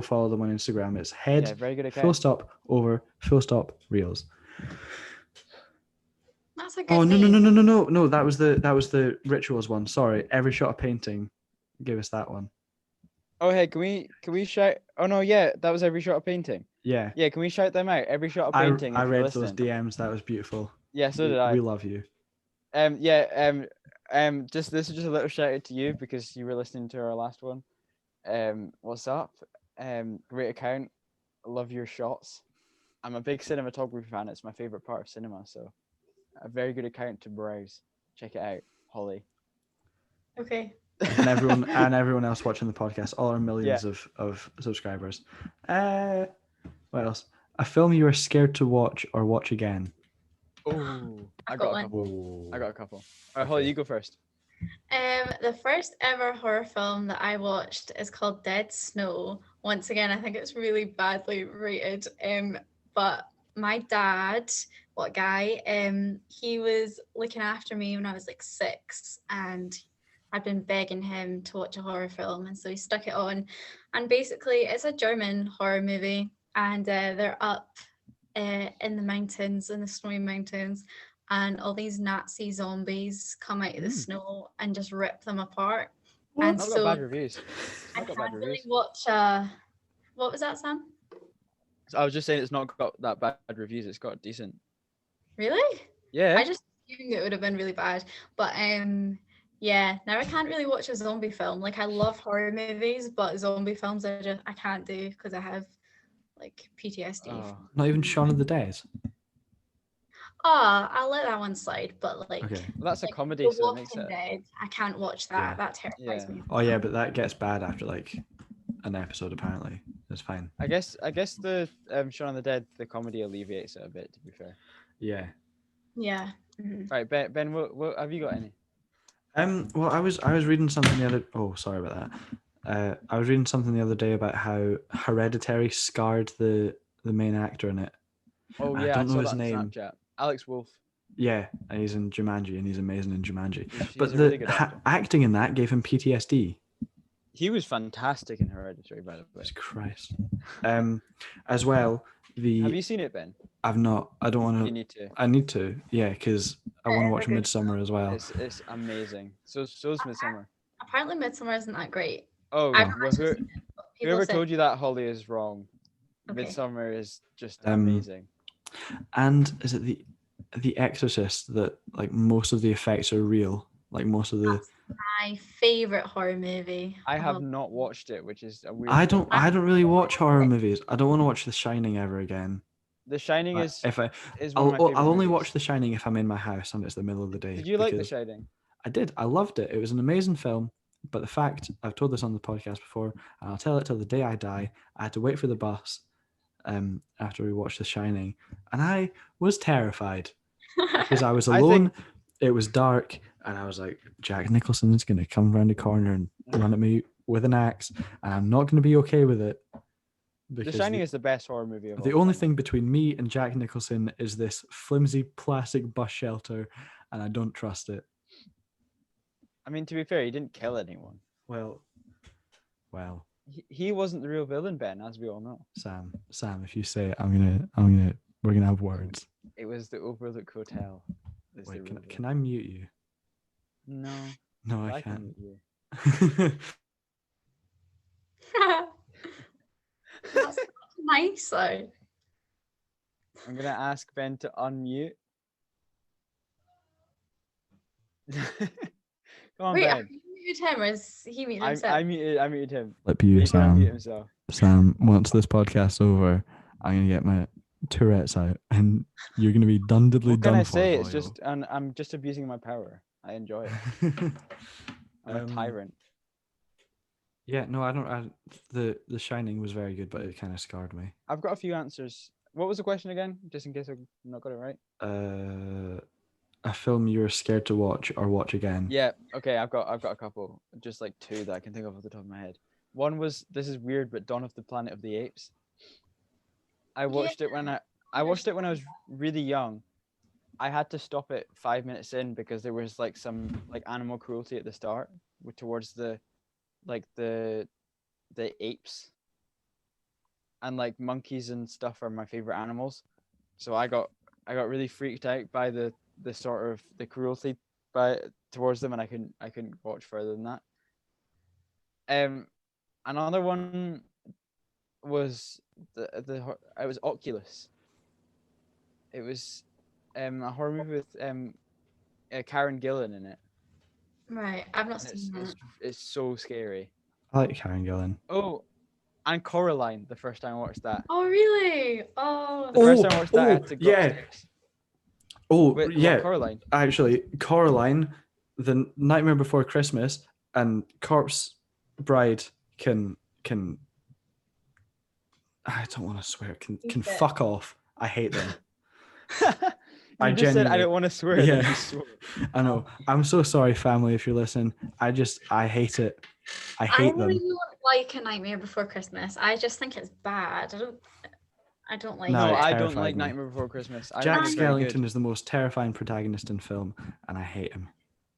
follow them on Instagram. It's head. Yeah, very good account. Full stop over. Full stop reels. That's a good. Oh no! That was the rituals one. Sorry, every shot of painting. Give us that one. Oh hey, can we shout? Oh no, yeah, that was every shot of painting. Yeah. Yeah, can we shout them out? Every shot of painting. I read those DMs. That was beautiful. Yeah, so did I. We love you. This is just a little shout out to you because you were listening to our last one. What's up? Great account. Love your shots. I'm a big cinematography fan. It's my favorite part of cinema. So, a very good account to browse. Check it out, Holly. Okay. And everyone else watching the podcast, all our millions of subscribers. What else? A film you were scared to watch or watch again. Oh, I got a couple. All right, Holly, you go first. The first ever horror film that I watched is called Dead Snow. Once again, I think it's really badly rated. But my dad, he was looking after me when I was like 6, and I'd been begging him to watch a horror film, and so he stuck it on. And basically, it's a German horror movie, and they're up in the mountains, in the snowy mountains, and all these Nazi zombies come out of the snow and just rip them apart. What? And so got bad reviews. I can't really watch. What was that, Sam? So I was just saying it's not got that bad reviews. It's got decent. Really? Yeah. I just assumed it would have been really bad, but yeah. Now I can't really watch a zombie film. Like I love horror movies, but zombie films I can't do because I have like PTSD. Oh. Not even Shaun of the Dead. I'll let that one slide, but like well, that's a comedy, so it makes it. Dead, I can't watch that. Yeah. That terrifies me. Oh yeah, but that gets bad after like an episode. Apparently, it's fine. I guess the Shaun of the Dead, the comedy alleviates it a bit. To be fair. Yeah. Yeah. Mm-hmm. Right, Ben, what have you got any? Well, I was reading something the other. Oh, sorry about that. I was reading something the other day about how Hereditary scarred the main actor in it. Oh yeah, I don't know his name. Snapchat. Alex Wolff. Yeah, and he's in Jumanji, and he's amazing in Jumanji. He's but a really good actor. Acting in that gave him PTSD. He was fantastic in Hereditary, by the way. Jesus Christ. As well, Have you seen it, Ben? I've not. I don't want to. You need to. I need to. Yeah, because I want to watch Midsummer as well. It's amazing. So is Midsummer. Apparently, Midsummer isn't that great. Oh, well, whoever told you that, Holly, is wrong. Okay. Midsummer is just amazing. And is it the Exorcist that like most of the effects are real? Like most of the. That's my favorite horror movie. I have not watched it, which is a weird. I don't really watch horror movies. I don't want to watch The Shining ever again. The Shining like, is. If I, is I'll only watch The Shining if I'm in my house and it's the middle of the day. Did you like The Shining? I did. I loved it. It was an amazing film. But the fact, I've told this on the podcast before, and I'll tell it till the day I die, I had to wait for the bus after we watched The Shining, and I was terrified because I was alone. It was dark, and I was like, Jack Nicholson is going to come around the corner and run at me with an axe, and I'm not going to be okay with it. The Shining is the best horror movie of all the only time. thing between me and Jack Nicholson is this flimsy plastic bus shelter, and I don't trust it. I mean, to be fair, he didn't kill anyone. Well. He wasn't the real villain, Ben, as we all know. Sam, if you say it, we're gonna have words. It was the Overlook Hotel. Wait, can I mute you? No. No, I can can't. mute you. That's nice though. I'm gonna ask Ben to unmute. Come on, Wait, Ben. you muted him or is he muted himself? I muted him. Let you, Sam. Unmute himself. Sam, once this podcast's over, I'm gonna get my Tourette's out, and you're gonna be dundedly What can done I for. say? It's just, and I'm just abusing my power. I enjoy it. I'm a tyrant. Yeah, no, I don't. The Shining was very good, but it kind of scarred me. I've got a few answers. What was the question again? Just in case I've not got it right. A film you were scared to watch or watch again. Yeah. Okay. I've got a couple. Just like two that I can think of off the top of my head. One was, this is weird, but Dawn of the Planet of the Apes. I watched it when I watched it when I was really young. I had to stop it 5 minutes in because there was like some like animal cruelty at the start towards the apes, and like monkeys and stuff are my favorite animals. So I got really freaked out by the sort of the cruelty towards them, and I couldn't watch further than that. Another one was it was Oculus. It was a horror movie with Karen Gillan in it. Right, I've not seen that. It's so scary. I like Karen Gillan. Oh, and Coraline. The first time I watched that. Oh really? Oh. The first time I watched that, I had to go upstairs. Oh, Wait, yeah. what, Coraline? Actually, Coraline, The Nightmare Before Christmas, and Corpse Bride can I don't want to swear. Can fuck off. I hate them. I just said I don't want to swear. Yeah, I know. I'm so sorry, family, if you're listening. I hate it. I hate them. I really don't like A Nightmare Before Christmas. I just think it's bad. I don't like. No, it. I don't like me. Nightmare Before Christmas. Jack Skellington is the most terrifying protagonist in film, and I hate him.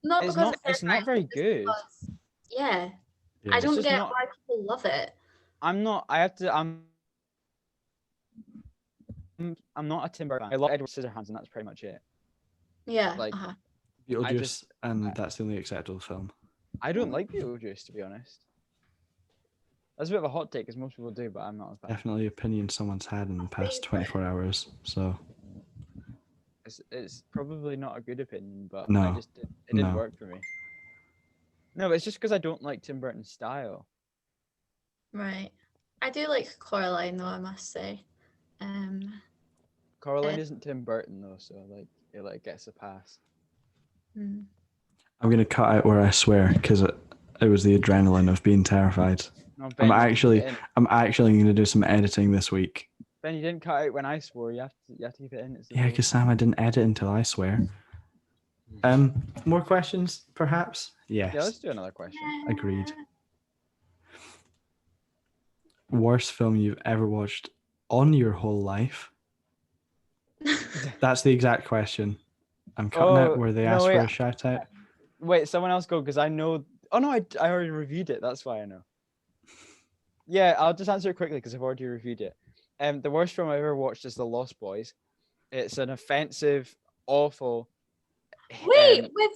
It's not very good. Yeah. I don't get why people love it. I'm not a Tim Burton fan. I love Edward Scissorhands, and that's pretty much it. Yeah. Like Beetlejuice, and that's the only acceptable film. I don't like Beetlejuice, to be honest. That's a bit of a hot take, because most people do, but I'm not a fan. Definitely opinion someone's had in the past 24 hours. So it's probably not a good opinion, but no, it didn't work for me. No, it's just because I don't like Tim Burton's style. Right. I do like Coraline, though, I must say. Coraline isn't Tim Burton, though, so it gets a pass. I'm gonna cut out where I swear because it was the adrenaline of being terrified. No, Ben, I'm actually gonna do some editing this week. Ben, you didn't cut out when I swore. You have to keep it in. Yeah, because Sam, I didn't edit until I swear. More questions, perhaps? Yes. Yeah, let's do another question. Agreed. Worst film you've ever watched on your whole life? That's the exact question. I'm cutting out where they ask for a shout out. Wait, someone else go, because I know. Oh no, I already reviewed it. That's why I know. Yeah, I'll just answer it quickly because I've already reviewed it. The worst film I ever watched is The Lost Boys. It's an offensive, awful. Wait, with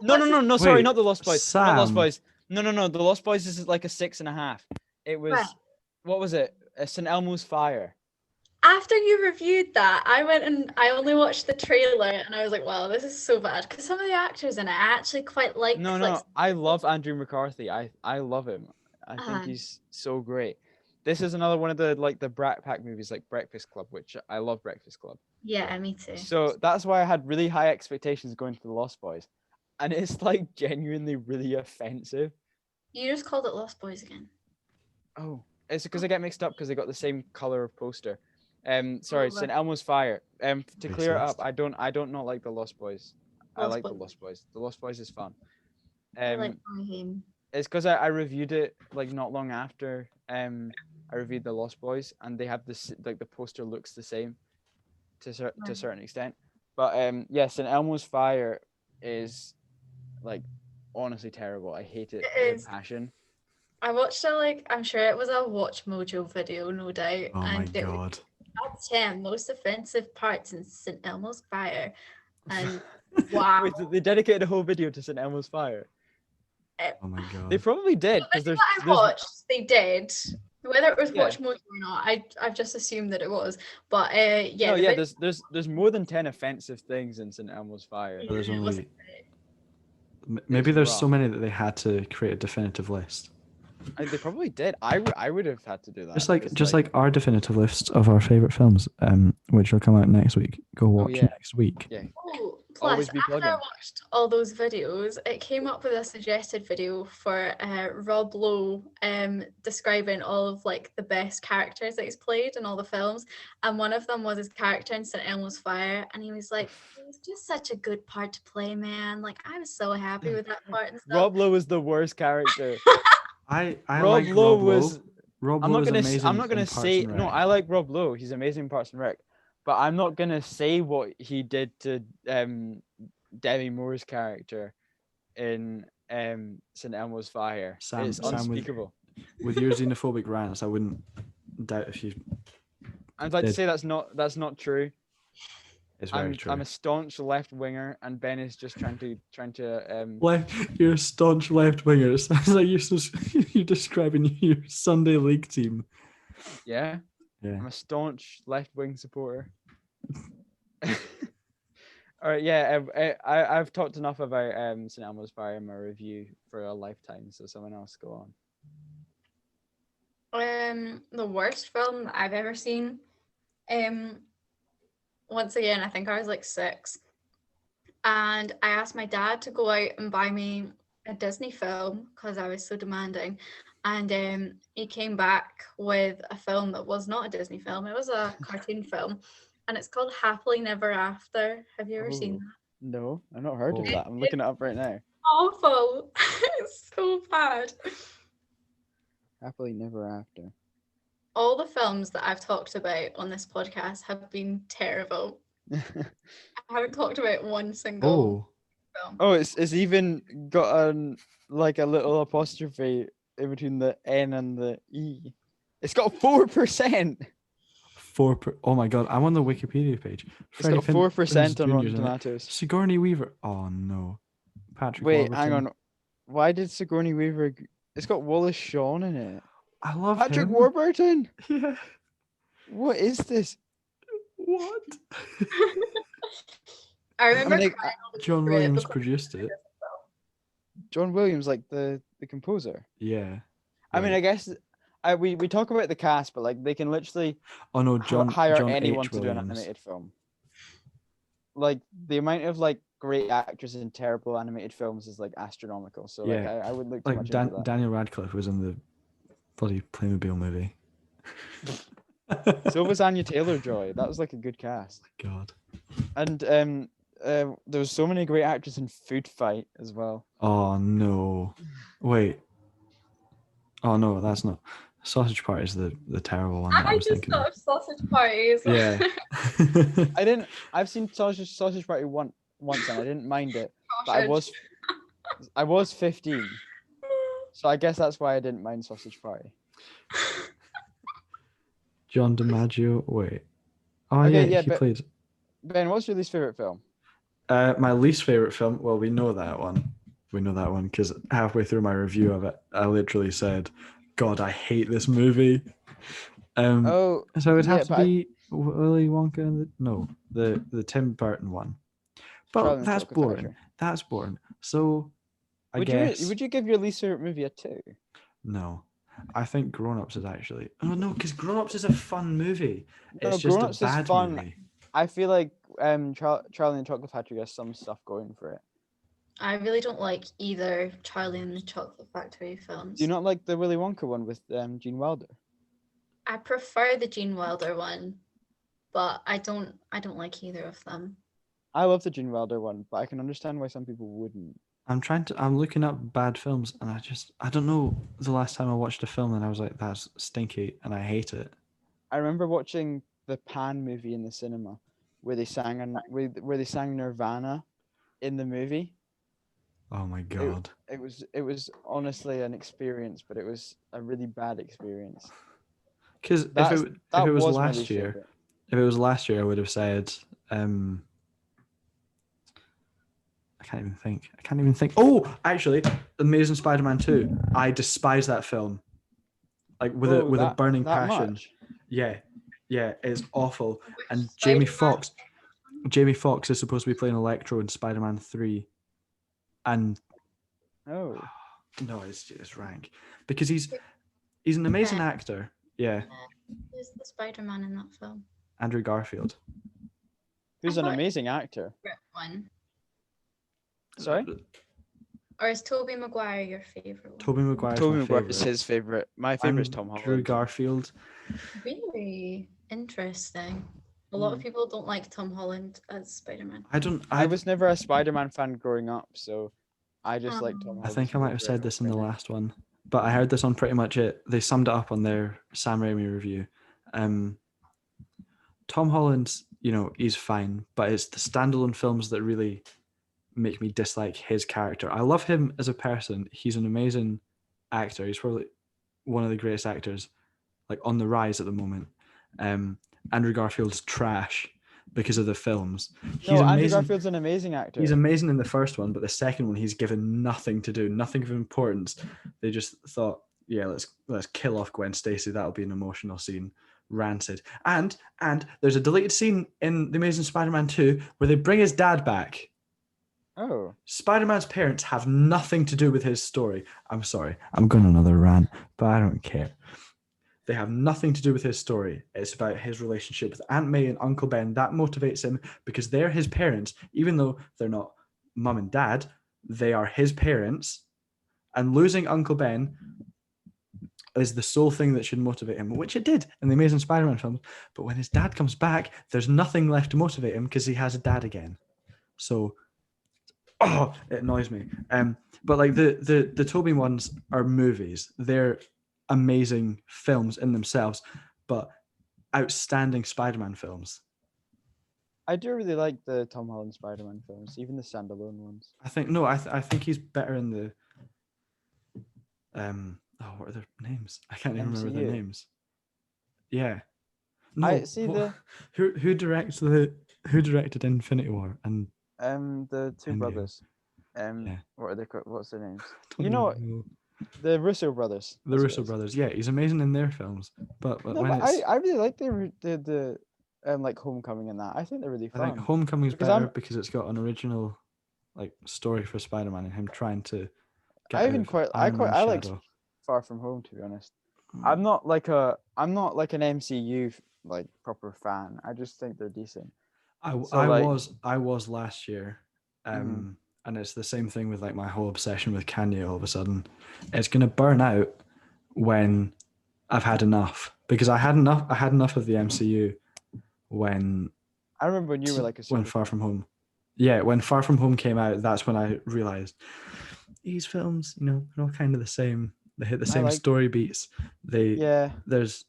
No. Sorry, not The Lost Boys. Sam. Not Lost Boys. No. The Lost Boys is like a 6.5. It was. Right. What was it? St. Elmo's Fire. After you reviewed that, I went and I only watched the trailer and I was like, wow, this is so bad. Because some of the actors in it, I actually quite like. No. I love Andrew McCarthy. I love him. I think he's so great. This is another one of the Brat Pack movies, like Breakfast Club, which I love Breakfast Club. Yeah, me too. So that's why I had really high expectations going to The Lost Boys. And it's like genuinely really offensive. You just called it Lost Boys again. Oh, it's because I get mixed up because they got the same color of poster. Sorry, St. Elmo's Fire. To clear it up, I don't not like The Lost Boys. I like The Lost Boys. The Lost Boys is fun. I like him. It's because I reviewed it like not long after I reviewed The Lost Boys, and they have this like the poster looks the same to a certain extent. But yes, St. Elmo's Fire is like honestly terrible. I hate it with passion. I watched I'm sure it was a Watch Mojo video, no doubt. Oh my God. Top 10 most offensive parts in St. Elmo's Fire. And wow. Wait, so they dedicated a whole video to St. Elmo's Fire? Oh my God. They probably did. Because I watched, they did. Whether it was Watch Mojo or not, I've just assumed that it was. But yeah. No, yeah, there's more than 10 offensive things in St. Elmo's Fire. There's only... Maybe there's so many that they had to create a definitive list. They probably did. I would have had to do that. Just like our definitive list of our favorite films, which will come out next week. Go watch next week. Yeah. Oh, plus, after I watched all those videos, it came up with a suggested video for Rob Lowe describing all of like the best characters that he's played in all the films, and one of them was his character in St. Elmo's Fire, and he was like, it was just such a good part to play, man. Like I was so happy with that part and stuff. Rob Lowe was the worst character. I like Rob Lowe. I'm not gonna say no. I like Rob Lowe. He's amazing in Parks and Rec, but I'm not gonna say what he did to Demi Moore's character in St. Elmo's Fire. It's unspeakable. With your xenophobic rants, I wouldn't doubt if you. I'd like to say that's not true. It's very true. I'm a staunch left winger, and Ben is just trying to. You're a staunch left winger. It sounds like you're describing your Sunday league team. Yeah. I'm a staunch left wing supporter. All right. Yeah. I've talked enough about St. Elmo's Fire in my review for a lifetime. So someone else go on. The worst film that I've ever seen. Once again, I think I was like 6, and I asked my dad to go out and buy me a Disney film because I was so demanding, and he came back with a film that was not a Disney film. It was a cartoon film, and it's called Happily Never After. Have you ever seen that? No, I've not heard of that. I'm looking it up right now. Awful. It's so bad. Happily Never After. All the films that I've talked about on this podcast have been terrible. I haven't talked about one single film. Oh, it's even got a little apostrophe in between the N and the E. It's got 4%. Oh my God, I'm on the Wikipedia page. It's got 4% on Rotten Tomatoes. Sigourney Weaver. Oh no. Patrick. Wait, Warburton. hang on. Why did Sigourney Weaver? It's got Wallace Shawn in it. I love Patrick him. Warburton. Yeah. What is this? What? I remember John Williams produced it. John Williams, like the composer. Yeah. I mean, I guess we talk about the cast, but like they can literally hire anyone to do an animated film. Like the amount of like great actors in terrible animated films is like astronomical. So like I would look too much into that. Daniel Radcliffe was in the bloody Playmobil movie. So was Anya Taylor-Joy. That was like a good cast. Oh my God. And there was so many great actors in Food Fight as well. Oh no! Wait. Oh no, that's not. Sausage Party is the terrible one. I was thinking. Thought of Sausage Parties. Yeah. I've seen Sausage Party once, and I didn't mind it. But I was 15, so I guess that's why I didn't mind Sausage Party. John DiMaggio. Wait. Oh okay, he played. Ben, what's your least favorite film? My least favorite film. Well, we know that one. Because halfway through my review of it, I literally said, "God, I hate this movie." So it would have to be Willy Wonka and the Tim Burton one. But that's boring. That's boring. So I guess. Would you give your least favorite movie a 2? No. I think Grown Ups is actually. Oh no, because Grown Ups is a fun movie. It's just Grown Ups a bad is fun. movie. I feel like Charlie and the Chocolate Factory has some stuff going for it. I really don't like either Charlie and the Chocolate Factory films. Do you not like the Willy Wonka one with Gene Wilder? I prefer the Gene Wilder one, but I don't like either of them. I love the Gene Wilder one, but I can understand why some people wouldn't. I'm looking up bad films, and I don't know the last time I watched a film and I was like, that's stinky, and I hate it. I remember watching the Pan movie in the cinema, where they sang Nirvana in the movie. Oh my god. It was honestly an experience, but it was a really bad experience. Because if it was last year, favorite. if it was last year, I would have said, I can't even think. Oh, actually, Amazing Spider-Man 2. I despise that film. Like with a burning passion. Much? Yeah, it's awful. And Spider-Man. Jamie Foxx is supposed to be playing Electro in Spider-Man 3, and no, it's rank because he's an amazing actor. Yeah. Who's the Spider-Man in that film? Andrew Garfield. Who's an amazing actor. One. Sorry? Or is Tobey Maguire your favorite one? Tobey Maguire is his favorite. My favorite is Tom Holland. Andrew Garfield. Really interesting. A lot of people don't like Tom Holland as Spider-Man. I was never a Spider-Man fan growing up, so I just like Tom Holland. I think I might have said this in the last one, but I heard this on Pretty Much It. They summed it up on their Sam Raimi review. Tom Holland's, he's fine, but it's the standalone films that really make me dislike his character. I love him as a person. He's an amazing actor. He's probably one of the greatest actors, like on the rise at the moment. Andrew Garfield's trash because of the films. Andrew Garfield's an amazing actor. He's amazing in the first one, but the second one he's given nothing to do, nothing of importance. They just thought, yeah, let's kill off Gwen Stacy. That'll be an emotional scene. Rancid. And there's a deleted scene in The Amazing Spider-Man 2 where they bring his dad back. Oh. Spider-Man's parents have nothing to do with his story. I'm sorry. I'm going on another rant, but I don't care. They have nothing to do with his story. It's about his relationship with Aunt May and Uncle Ben. That motivates him because they're his parents, even though they're not mum and dad. They are his parents. And losing Uncle Ben is the sole thing that should motivate him, which it did in the Amazing Spider-Man films. But when his dad comes back, there's nothing left to motivate him because he has a dad again. So, it annoys me. But like the Tobey ones are movies. They're amazing films in themselves, but outstanding Spider-Man films. I do really like the Tom Holland Spider-Man films, even the standalone ones. I think he's better in the what are their names? I can't even remember their names. Yeah. No, who directed Infinity War and the two Endgame. Brothers. What are they called? What's their names? Know. The Russo brothers. The Russo brothers. Yeah, he's amazing in their films. But I really like the like Homecoming and that. I think they're really fun. I think Homecoming's better because it's got an original like story for Spider-Man and him trying to get I like Far From Home, to be honest. I'm not like an MCU like proper fan. I just think they're decent. I was last year. And it's the same thing with like my whole obsession with Kanye all of a sudden. It's gonna burn out when I've had enough. Because I had enough of the MCU when I remember when you were like when Far From Home. Yeah, when Far From Home came out, that's when I realized these films, they're all kind of the same. They hit the same story beats. There's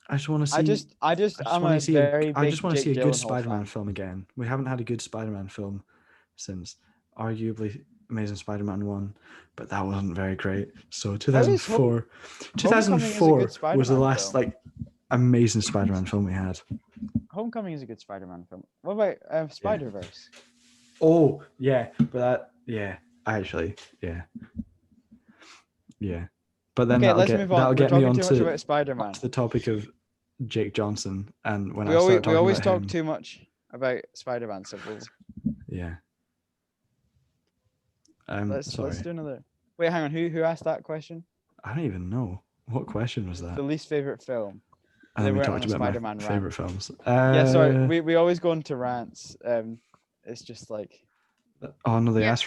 I just want to see. I just want to see a good Spider-Man film again. We haven't had a good Spider-Man film since arguably Amazing Spider-Man 1, but that wasn't very great. So 2004 was the last like amazing Spider-Man film we had. Homecoming is a good Spider-Man film. What about Spider-Verse? Oh yeah, but actually. But then that'll get me on to the topic of Jake Johnson, and when we always talk too much about Spider-Man, so yeah. Let's do another. Wait, hang on. Who asked that question? I don't even know. What question was that? The least favorite film. And then we talked about Spider-Man my favorite films. Sorry. We always go into rants. It's just like. Oh no! They asked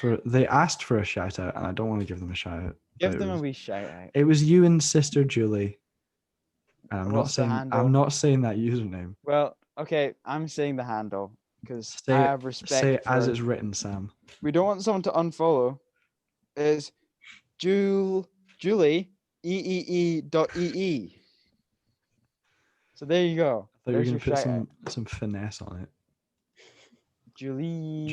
for a shout out, and I don't want to give them a shout out. Give them a wee shout out. It was you and Sister Julie. And I'm not saying that username. Well, okay, I'm saying the handle. because I have respect. Say it as it's written, Sam. We don't want someone to unfollow. Is Julie EEE.EE. So there you go. I thought you were going to put some finesse on it. Julie.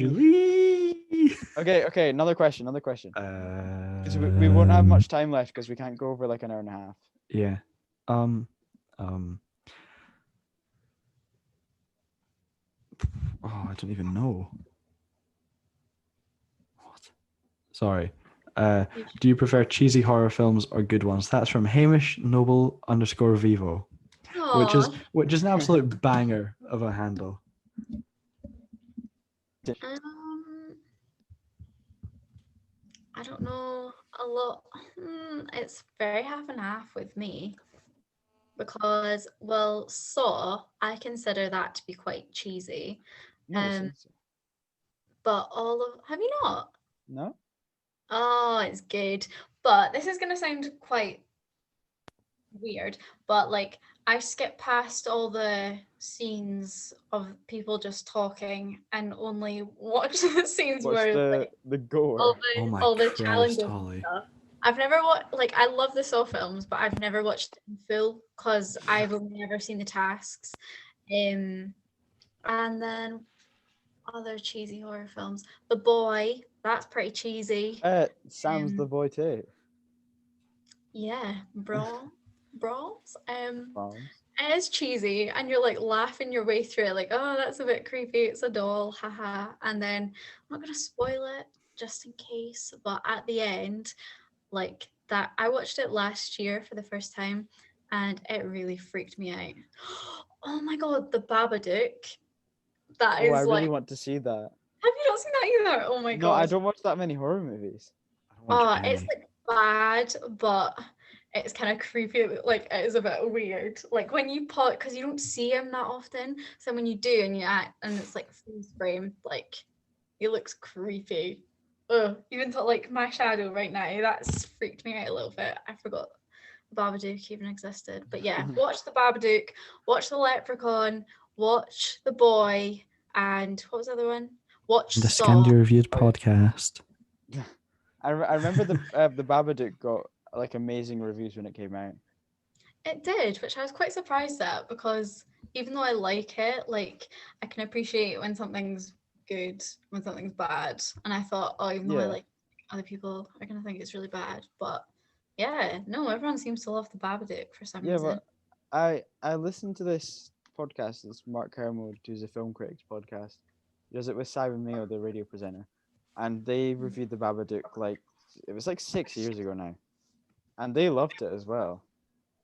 Okay. Another question. Because we won't have much time left because we can't go over like an hour and a half. Yeah. Oh, I don't even know. What? Sorry. Do you prefer cheesy horror films or good ones? That's from Hamish Noble _Vivo, which is an absolute banger of a handle. I don't know a lot. It's very half and half with me because, well, Saw, I consider that to be quite cheesy. But have you not? No. Oh, it's good. But this is gonna sound quite weird, but like I skip past all the scenes of people just talking and only watch the scenes where the gore, all the challenges and stuff. I've never watched, like, I love the Saw films, but I've never watched them in full because I've only ever seen the tasks. And then other cheesy horror films. The Boy, that's pretty cheesy. Sam's The Boy too. Yeah, Brawls. It is cheesy, and you're like laughing your way through it, like, oh, that's a bit creepy. It's a doll, haha. And then I'm not gonna spoil it just in case, but at the end, like that, I watched it last year for the first time, and it really freaked me out. Oh my god, The Babadook. I really want to see that. Have you not seen that either? Oh my god. No, I don't watch that many horror movies. It's like bad, but it's kind of creepy. Like, it is a bit weird. Like when you put, because you don't see him that often, so when you do and you act, and it's like freeze frame, like he looks creepy. Even to like my shadow right now, that's freaked me out a little bit. I forgot the Babadook even existed. But yeah, watch the Babadook, watch the Leprechaun, watch The Boy, and what was the other one? Watch the Saw. Scandi Reviewed podcast. I remember the Babadook got like amazing reviews when it came out. It did, which I was quite surprised at, because even though I like it, like I can appreciate when something's good, when something's bad. And I thought, even though I like, other people are gonna think it's really bad. But yeah, no, everyone seems to love the Babadook for some reason. But I listened to this podcast. It's Mark Kermode, who's a film critics podcast. He does it with Simon Mayo, the radio presenter, and they reviewed the Babadook like it was like 6 years ago now, and they loved it as well.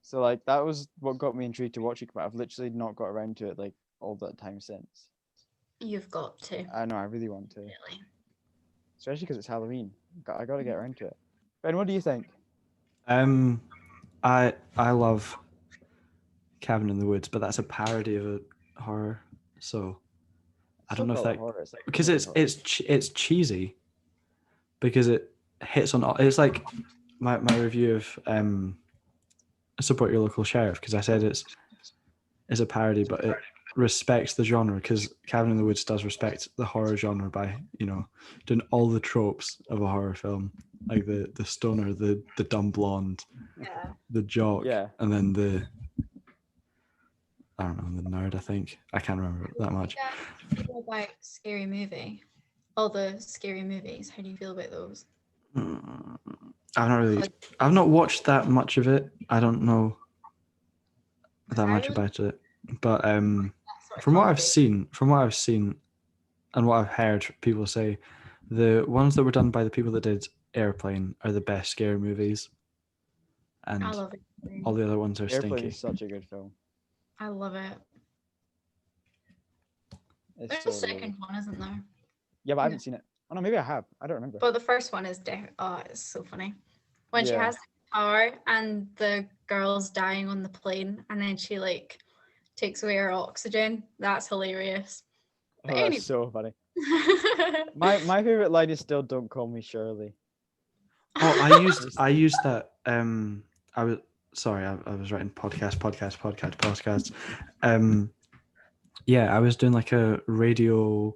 So like that was what got me intrigued to watch it, but I've literally not got around to it like all that time since. You've got to. I know, I really want to. Really? Especially because it's Halloween. I got to get around to it. Ben, what do you think? I love Cabin in the Woods, but that's a parody of a horror, so I don't know if that horror. Because it's cheesy, because it hits on. It's like my review of Support Your Local Sheriff, because I said it's a parody, but it respects the genre, because Cabin in the Woods does respect the horror genre by, doing all the tropes of a horror film, like the stoner, the dumb blonde, the jock, and then the nerd, I think. I can't remember that much. Yeah, feel about Scary Movie? All the scary movies, how do you feel about those? I've not watched that much of it. I don't know that much about it. But from what I've seen and what I've heard people say, the ones that were done by the people that did Airplane are the best scary movies. And I love it. All the other ones are Airplane stinky. Is such a good film. I love it. There's a second one, isn't there? Yeah, but I haven't seen it. Oh no, maybe I have. I don't remember. But the first one is it's so funny. When she has the power and the girl's dying on the plane, and then she like takes away her oxygen. That's hilarious. But that's so funny. My favorite line is still "Don't call me Shirley." Oh, I used that. I was writing podcasts. Yeah, I was doing like a radio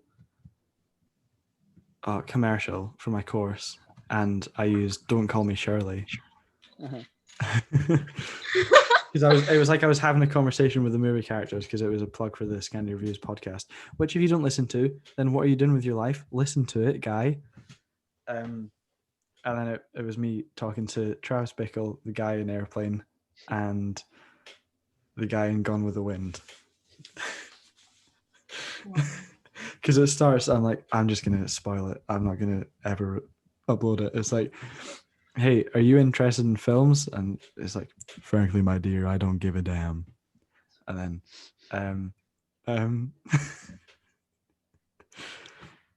commercial for my course, and I used "Don't Call Me Shirley." Because it was like I was having a conversation with the movie characters because it was a plug for the Scandi Reviews podcast. Which, if you don't listen to, then what are you doing with your life? Listen to it, guy. And then it was me talking to Travis Bickle, the guy in Airplane, and the guy in Gone with the Wind. Because it starts, I'm like, I'm just gonna spoil it. I'm not gonna ever upload it. It's like, hey, are you interested in films? And it's like, frankly, my dear, I don't give a damn. And then,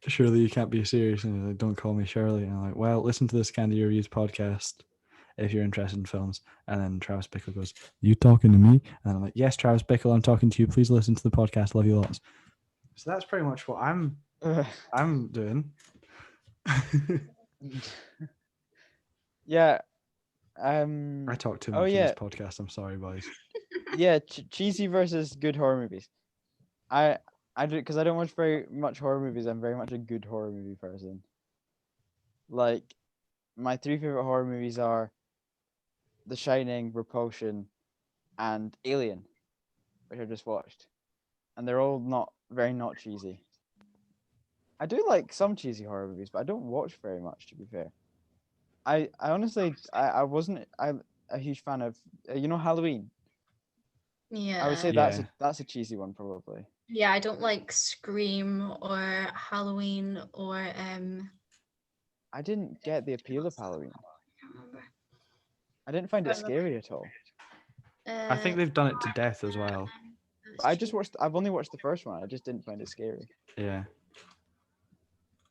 surely you can't be serious. And he's like, don't call me Shirley. And I'm like, well, listen to the Scandi Reviews podcast if you're interested in films. And then Travis Bickle goes, you talking to me? And I'm like, yes, Travis Bickle, I'm talking to you. Please listen to the podcast. Love you lots. So that's pretty much what I'm doing. Yeah. I talk too much in this podcast. I'm sorry, boys. Yeah, cheesy versus good horror movies. I do, because I don't watch very much horror movies. I'm very much a good horror movie person. Like, my 3 favorite horror movies are The Shining, Repulsion, and Alien, which I just watched, and they're all not cheesy. I do like some cheesy horror movies, but I don't watch very much, to be fair. I honestly I wasn't a huge fan of Halloween. Yeah. I would say that's a cheesy one probably. Yeah, I don't like Scream or Halloween or I didn't get the appeal of Halloween. I can't remember. I didn't find it scary at all. I think they've done it to death as well. I've only watched the first one. I just didn't find it scary. Yeah.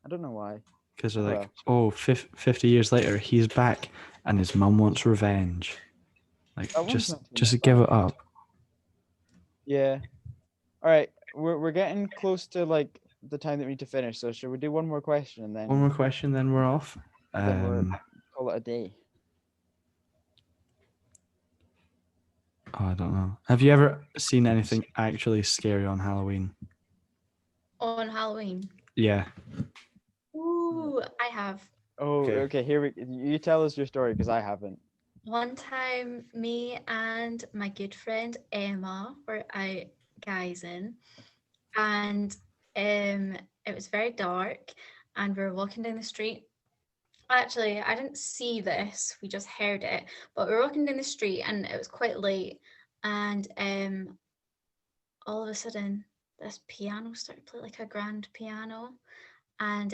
I don't know why. Because they're like, 50 years later, he's back and his mum wants revenge. Like, just give it up. Yeah. All right. We're getting close to like the time that we need to finish. So should we do one more question and then one more question, then we're off? Then we'll call it a day. Oh, I don't know. Have you ever seen anything actually scary on Halloween? On Halloween? Yeah. Ooh, I have. Oh, okay. Here you tell us your story because I haven't. One time, me and my good friend Emma were out guysing, and it was very dark, and we were walking down the street. Actually, I didn't see this; we just heard it. But we were walking down the street, and it was quite late, and all of a sudden, this piano started playing, like a grand piano, and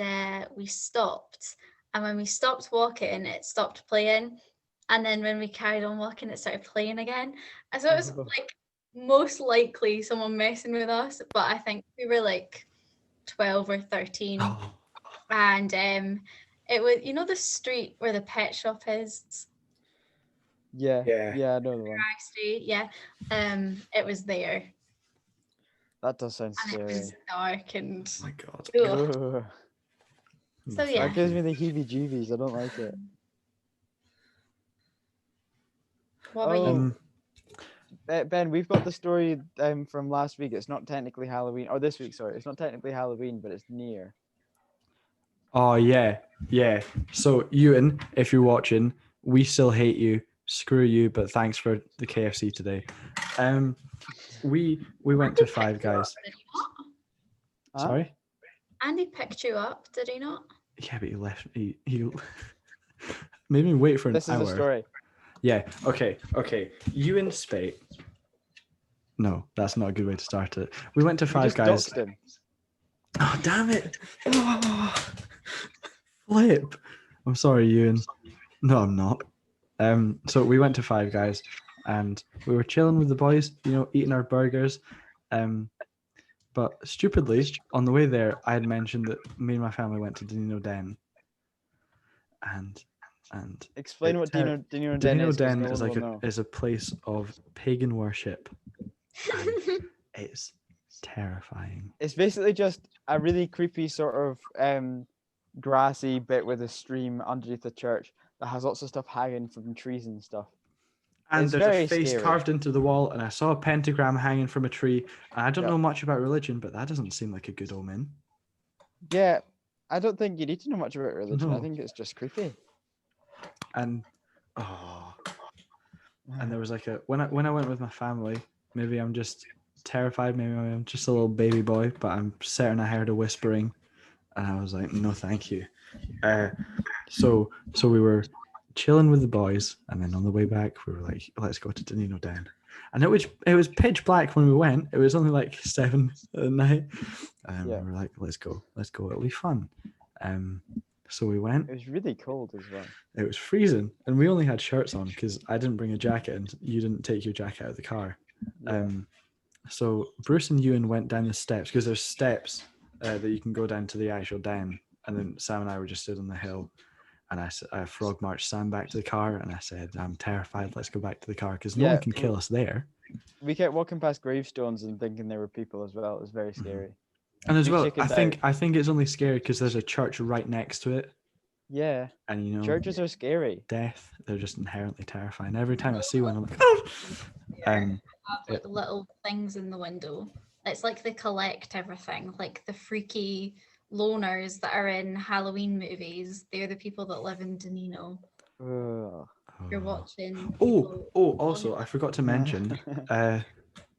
we stopped. And when we stopped walking, it stopped playing. And then when we carried on walking, it started playing again. And so it was like most likely someone messing with us, but I think we were like 12 or 13. Oh. And it was, the street where the pet shop is. Yeah, I know the one. Street, yeah. It was there. That does sound scary. And it was dark and oh my God. So yeah. That gives me the heebie-jeebies. I don't like it. What about you? Ben, we've got the story from last week. It's not technically Halloween, or this week, sorry. It's not technically Halloween, but it's near. Oh, yeah. So, Ewan, if you're watching, we still hate you. Screw you, but thanks for the KFC today. We went to Five Guys. Sorry? Andy picked you up, did he not? Yeah, but he left. He made me wait for an hour. This is the story. Yeah. Okay. Ewan Spate. No, that's not a good way to start it. We went to Five Guys. Doxed him. Oh, damn it! Oh, flip. I'm sorry, Ewan. No, I'm not. So we went to Five Guys, and we were chilling with the boys, eating our burgers. But stupidly, on the way there, I had mentioned that me and my family went to Danino Den. And explain what Danino Den is. Den is like is a place of pagan worship. And it's terrifying. It's basically just a really creepy sort of grassy bit with a stream underneath the church that has lots of stuff hanging from trees and stuff. And It's there's a very face scary. carved into the wall, and I saw a pentagram hanging from a tree. And I don't Yep. know much about religion, but that doesn't seem like a good omen. Yeah, I don't think you need to know much about religion. I No. think it's just creepy. And and there was like when I went with my family, maybe I'm just terrified, maybe I'm just a little baby boy, but I'm certain I heard a whispering, and I was like, no, thank you. So we were chilling with the boys, and then on the way back, we were like, let's go to Danino Den. And it was pitch black when we went. It was only like 7 at night, and Yeah. we were like, let's go, it'll be fun. So we went. It was really cold as well. It was freezing, and we only had shirts on because I didn't bring a jacket, and you didn't take your jacket out of the car. Yeah. So Bruce and Ewan went down the steps because there's steps that you can go down to the actual den, and then Sam and I were just stood on the hill, and I frog marched Sam back to the car, and I said, I'm terrified, let's go back to the car because no one can kill us there. We kept walking past gravestones and thinking there were people as well. It was very scary. And as well, I think it's only scary because there's a church right next to it. Yeah. And you know, churches are scary. Death, they're just inherently terrifying. Every time I see one, I'm like, oh! Have like little things in the window. It's like they collect everything, like the freaky loners that are in Halloween movies. They're the people that live in Danino. You're watching. Also, I forgot to mention,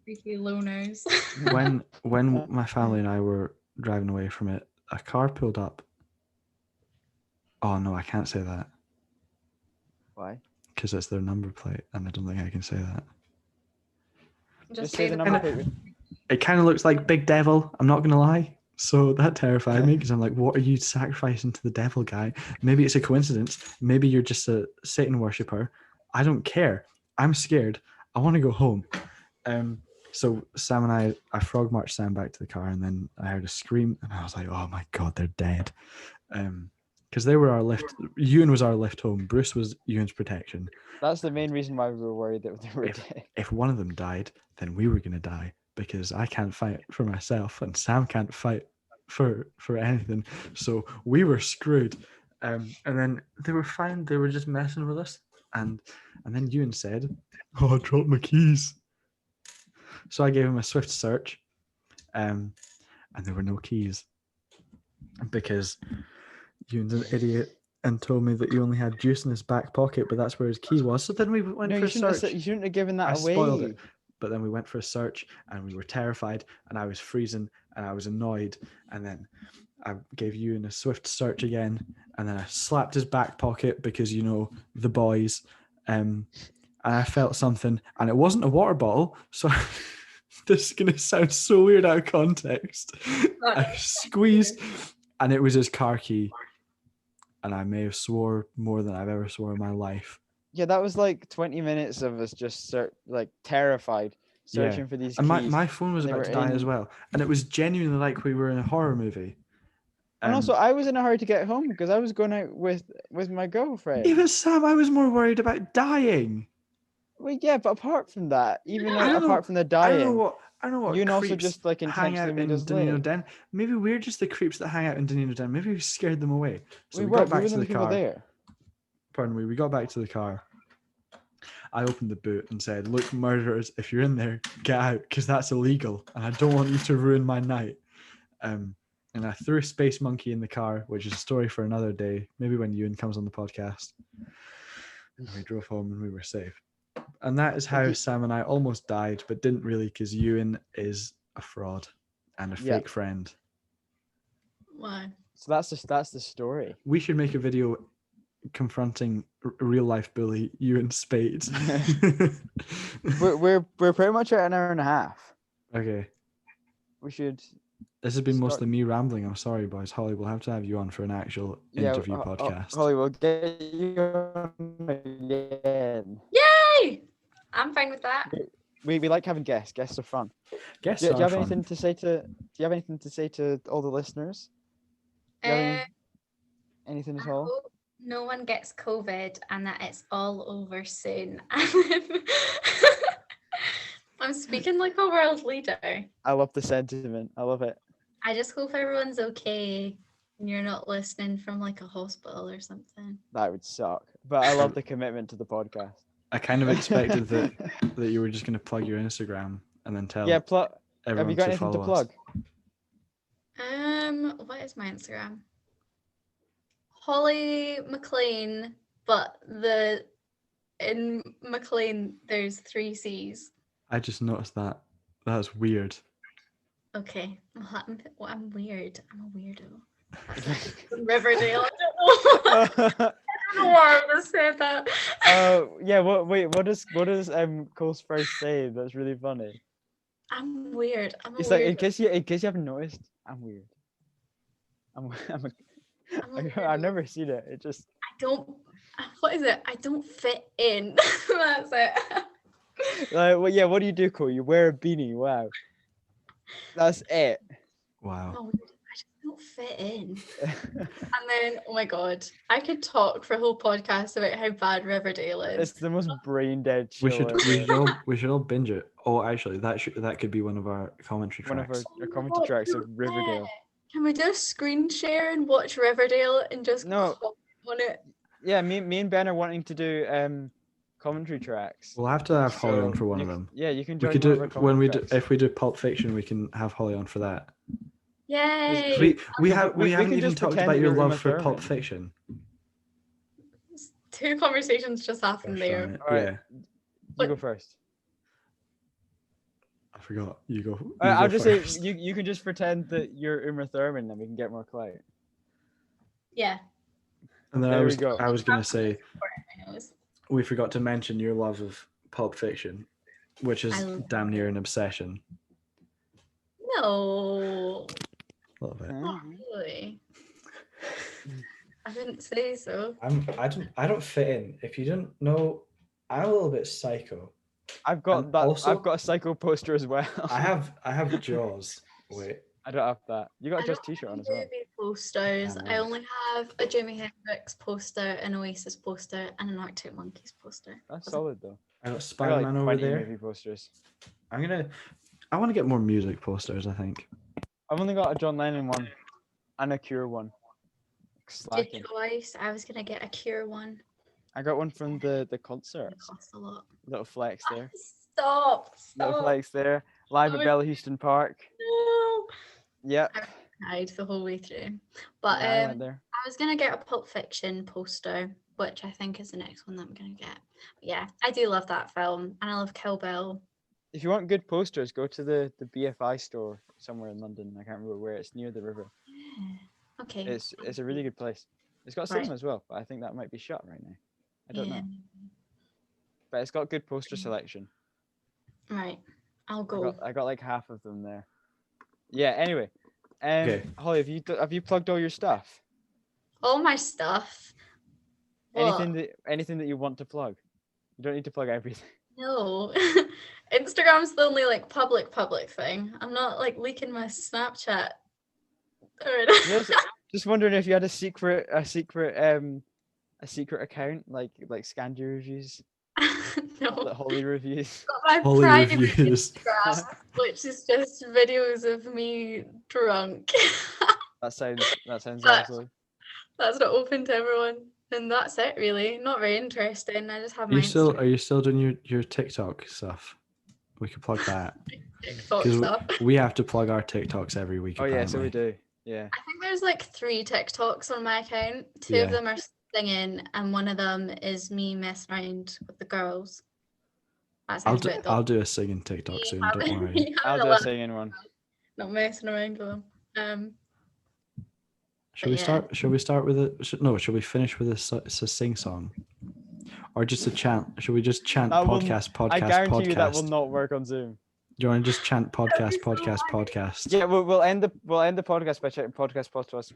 freaky loners. when my family and I were driving away from it, a car pulled up. Oh no, I can't say that. Why? Because it's their number plate, and I don't think I can say that. Just say the number plate. It kind of looks like Big Devil. I'm not gonna lie. So that terrified me because I'm like, what are you sacrificing to the devil, guy? Maybe it's a coincidence. Maybe you're just a Satan worshiper. I don't care. I'm scared. I want to go home. So Sam and I frog marched Sam back to the car, and then I heard a scream, and I was like, oh my God, they're dead. Because they were our lift. Ewan was our lift home. Bruce was Ewan's protection. That's the main reason why we were worried that they were dead. If one of them died, then we were going to die because I can't fight for myself and Sam can't fight for anything. So we were screwed. And then they were fine. They were just messing with us. And then Ewan said, oh, I dropped my keys. So I gave him a swift search. And there were no keys because Ewan's an idiot and told me that he only had juice in his back pocket, but that's where his key was. So then we went for a search. You shouldn't have given that away. Spoiled it. But then we went for a search, and we were terrified, and I was freezing, and I was annoyed. And then I gave Ewan a swift search again, and then I slapped his back pocket because, you know, the boys. And I felt something, and it wasn't a water bottle. So this is going to sound so weird out of context. I squeezed, and it was his car key. And I may have swore more than I've ever swore in my life. Yeah, that was like 20 minutes of us just terrified, searching for these keys. And my phone was about to die as well. And it was genuinely like we were in a horror movie. And also, I was in a hurry to get home because I was going out with my girlfriend. Even Sam, I was more worried about dying. Well, yeah, but apart from that, apart from the dying, I don't know what. You also just like intentionally made us Danino Den. Maybe we're just the creeps that hang out in Danino Den. Maybe we scared them away. So we got back to the car. There. Pardon me. We got back to the car. I opened the boot and said, "Look, murderers, if you're in there, get out, because that's illegal, and I don't want you to ruin my night." And I threw a space monkey in the car, which is a story for another day. Maybe when Ewan comes on the podcast. And we drove home and we were safe. And that is how Sam and I almost died, but didn't really, because Ewan is a fraud and a fake friend. Why? So that's the story. We should make a video confronting real life bully Ewan Spades. we're pretty much at an hour and a half. Okay. We should. This has been mostly me rambling. I'm sorry, boys. Holly, we'll have to have you on for an actual interview podcast. Holly, we'll get you on again. Yay! I'm fine with that. We like having guests. Guests are fun. Do you have anything to say to all the listeners? Anything at all? Hope no one gets COVID and that it's all over soon. I'm speaking like a world leader. I love the sentiment. I love it. I just hope everyone's okay and you're not listening from like a hospital or something. That would suck. But I love the commitment to the podcast. I kind of expected that you were just going to plug your Instagram and then tell Have everyone you got to anything to follow plug? What is my Instagram? Holly McLean, but in McLean there's 3 C's. I just noticed that. That's weird. Okay, I'm weird. I'm a weirdo. Riverdale. I don't know why I just said that. Yeah. What does Cole Sprouse say? That's really funny. I'm weird. I'm a It's weirdo. like in case you haven't noticed, I'm weird. I've never seen it. It just. I don't. What is it? I don't fit in. That's it. What do you do, Cole? You wear a beanie. Wow. That's it. Wow. I just don't fit in. And then, oh my god, I could talk for a whole podcast about how bad Riverdale is. It's the most brain dead show. We should all binge it. Oh, actually, that could be one of our commentary tracks. One of our commentary tracks of Riverdale. Can we do a screen share and watch Riverdale and just comment on it? Yeah, me and Ben are wanting to do commentary tracks. We'll have to have Holly on for one of them. Yeah, you can join. We could do if we do Pulp Fiction, we can have Holly on for that. Yay! We haven't even talked about your love for Pulp Fiction. 2 conversations just happened there. Right. All right. Yeah. You go first. I forgot. You go. I'll just say you can just pretend that you're Uma Thurman, then we can get more clout. Yeah. And then I was gonna say knows. we forgot to mention your love of Pulp Fiction, which is damn near an obsession. No. A little bit. Not really. I didn't say so. I don't fit in. If you didn't know, I'm a little bit psycho. I've got that. Also, I've got a Psycho poster as well. I have Jaws. Wait. I don't have that. You got a Just T-shirt on as well. Movie posters. I only have a Jimi Hendrix poster, an Oasis poster, and an Arctic Monkeys poster. That's solid though. I got Spider-Man over there. Movie posters. I want to get more music posters. I think. I've only got a John Lennon one, and a Cure one. Good choice. I was gonna get a Cure one. I got one from the concert. It costs a lot. Little flex there. Stop. Little flex there. Live at Bella Houston Park. No. Yep. I cried the whole way through. But I went there. I was gonna get a Pulp Fiction poster, which I think is the next one that I'm gonna get. But yeah, I do love that film, and I love Kill Bill. If you want good posters, go to the BFI store somewhere in London. I can't remember where. It's near the river. Yeah. Okay. It's a really good place. It's got cinema as well, but I think that might be shut right now. I don't know. But it's got good poster selection. Right. I'll go. I got like half of them there. Yeah. Anyway, okay. Holly, have you plugged all your stuff? All my stuff. Anything that you want to plug? You don't need to plug everything. No. Instagram's the only like public thing. I'm not like leaking my Snapchat. Just wondering if you had a secret account like Scandi reviews. No. Like Holly reviews. Got my private Instagram, which is just videos of me drunk. that sounds lovely. That's not open to everyone. And that's it really. Not very interesting. I just have my Are you still doing your TikTok stuff? We could plug that. TikTok stuff. We have to plug our TikToks every week. Oh yeah, so we do. Yeah. I think there's like 3 TikToks on my account. 2 of them are singing, and one of them is me messing around with the girls. I'll do a singing TikTok soon. Don't worry. I'll do a singing one. Not messing around with them. Should we start with it? Should we finish with a sing song, or just a chant? Should we just chant podcast? I guarantee you that will not work on Zoom. Do you want to just chant podcast? Yeah, we'll end the podcast by chanting podcast.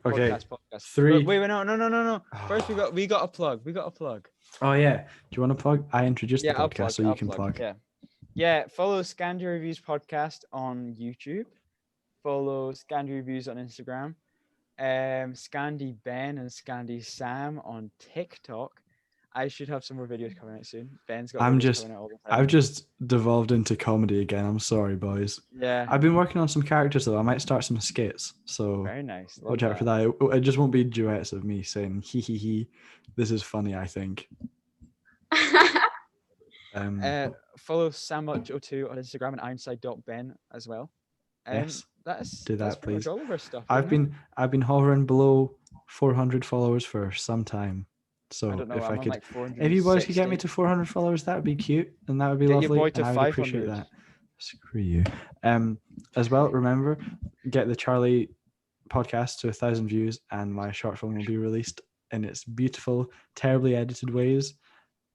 Okay. Podcast. 3. Wait, no. First, we got a plug. Oh yeah. Do you want to plug? I introduced the podcast, so you can plug. Yeah. Follow Scandi Reviews podcast on YouTube. Follow Scandi Reviews on Instagram. Scandi Ben and Scandi Sam on TikTok. I should have some more videos coming out soon. Ben's got. Coming out all the time. I've just devolved into comedy again. I'm sorry, boys. Yeah. I've been working on some characters though. I might start some skits. So very nice. Watch out for that. It just won't be duets of me saying hee hee hee. This is funny, I think. Follow SamMuch02 on Instagram and ironside.ben as well. Yes, do that's that, pretty please. much all of our stuff. I've been hovering below 400 followers for some time. So I don't know, if I I'm on could, like if you boys could get me 460. to 400 followers, that would be cute and that would be Get lovely. your boy to and I would appreciate 500. that. Screw you. As well, remember, get the Charlie podcast to 1,000 views, and my short film will be released in its beautiful, terribly edited ways.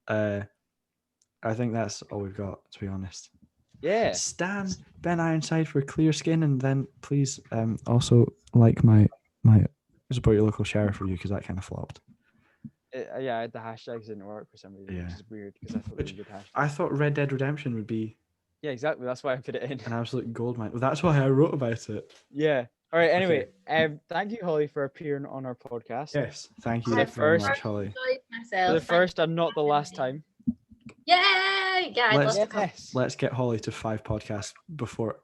I think that's all we've got, to be honest. Yeah. Stan Ben Ironside for clear skin, and then please also like my support your local sheriff review, because that kind of flopped. Yeah, the hashtags didn't work for some reason, which is weird because I thought they were good hashtags. I thought Red Dead Redemption would be. Yeah, exactly. That's why I put it in. An absolute goldmine. Well, that's why I wrote about it. Yeah. All right. Anyway, thank you, Holly, for appearing on our podcast. Yes, thank you very much, Holly. For the first and not the last time. Yay! Yeah, let's get Holly to 5 podcasts before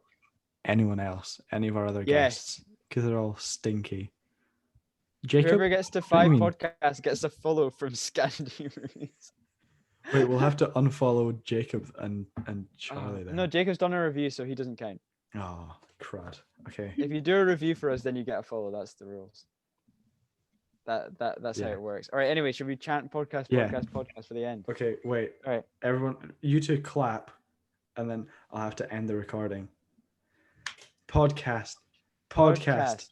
anyone else, any of our other guests, because they're all stinky. Jacob, whoever gets to 5 podcasts gets a follow from Scandi movies. Wait, we'll have to unfollow Jacob and Charlie then. No, Jacob's done a review, so he doesn't count. Oh, crud. Okay. If you do a review for us, then you get a follow. That's the rules. That's how it works. All right. Anyway, should we chant podcast for the end? Okay. Wait. All right. Everyone, you two clap, and then I'll have to end the recording. Podcast. Podcast.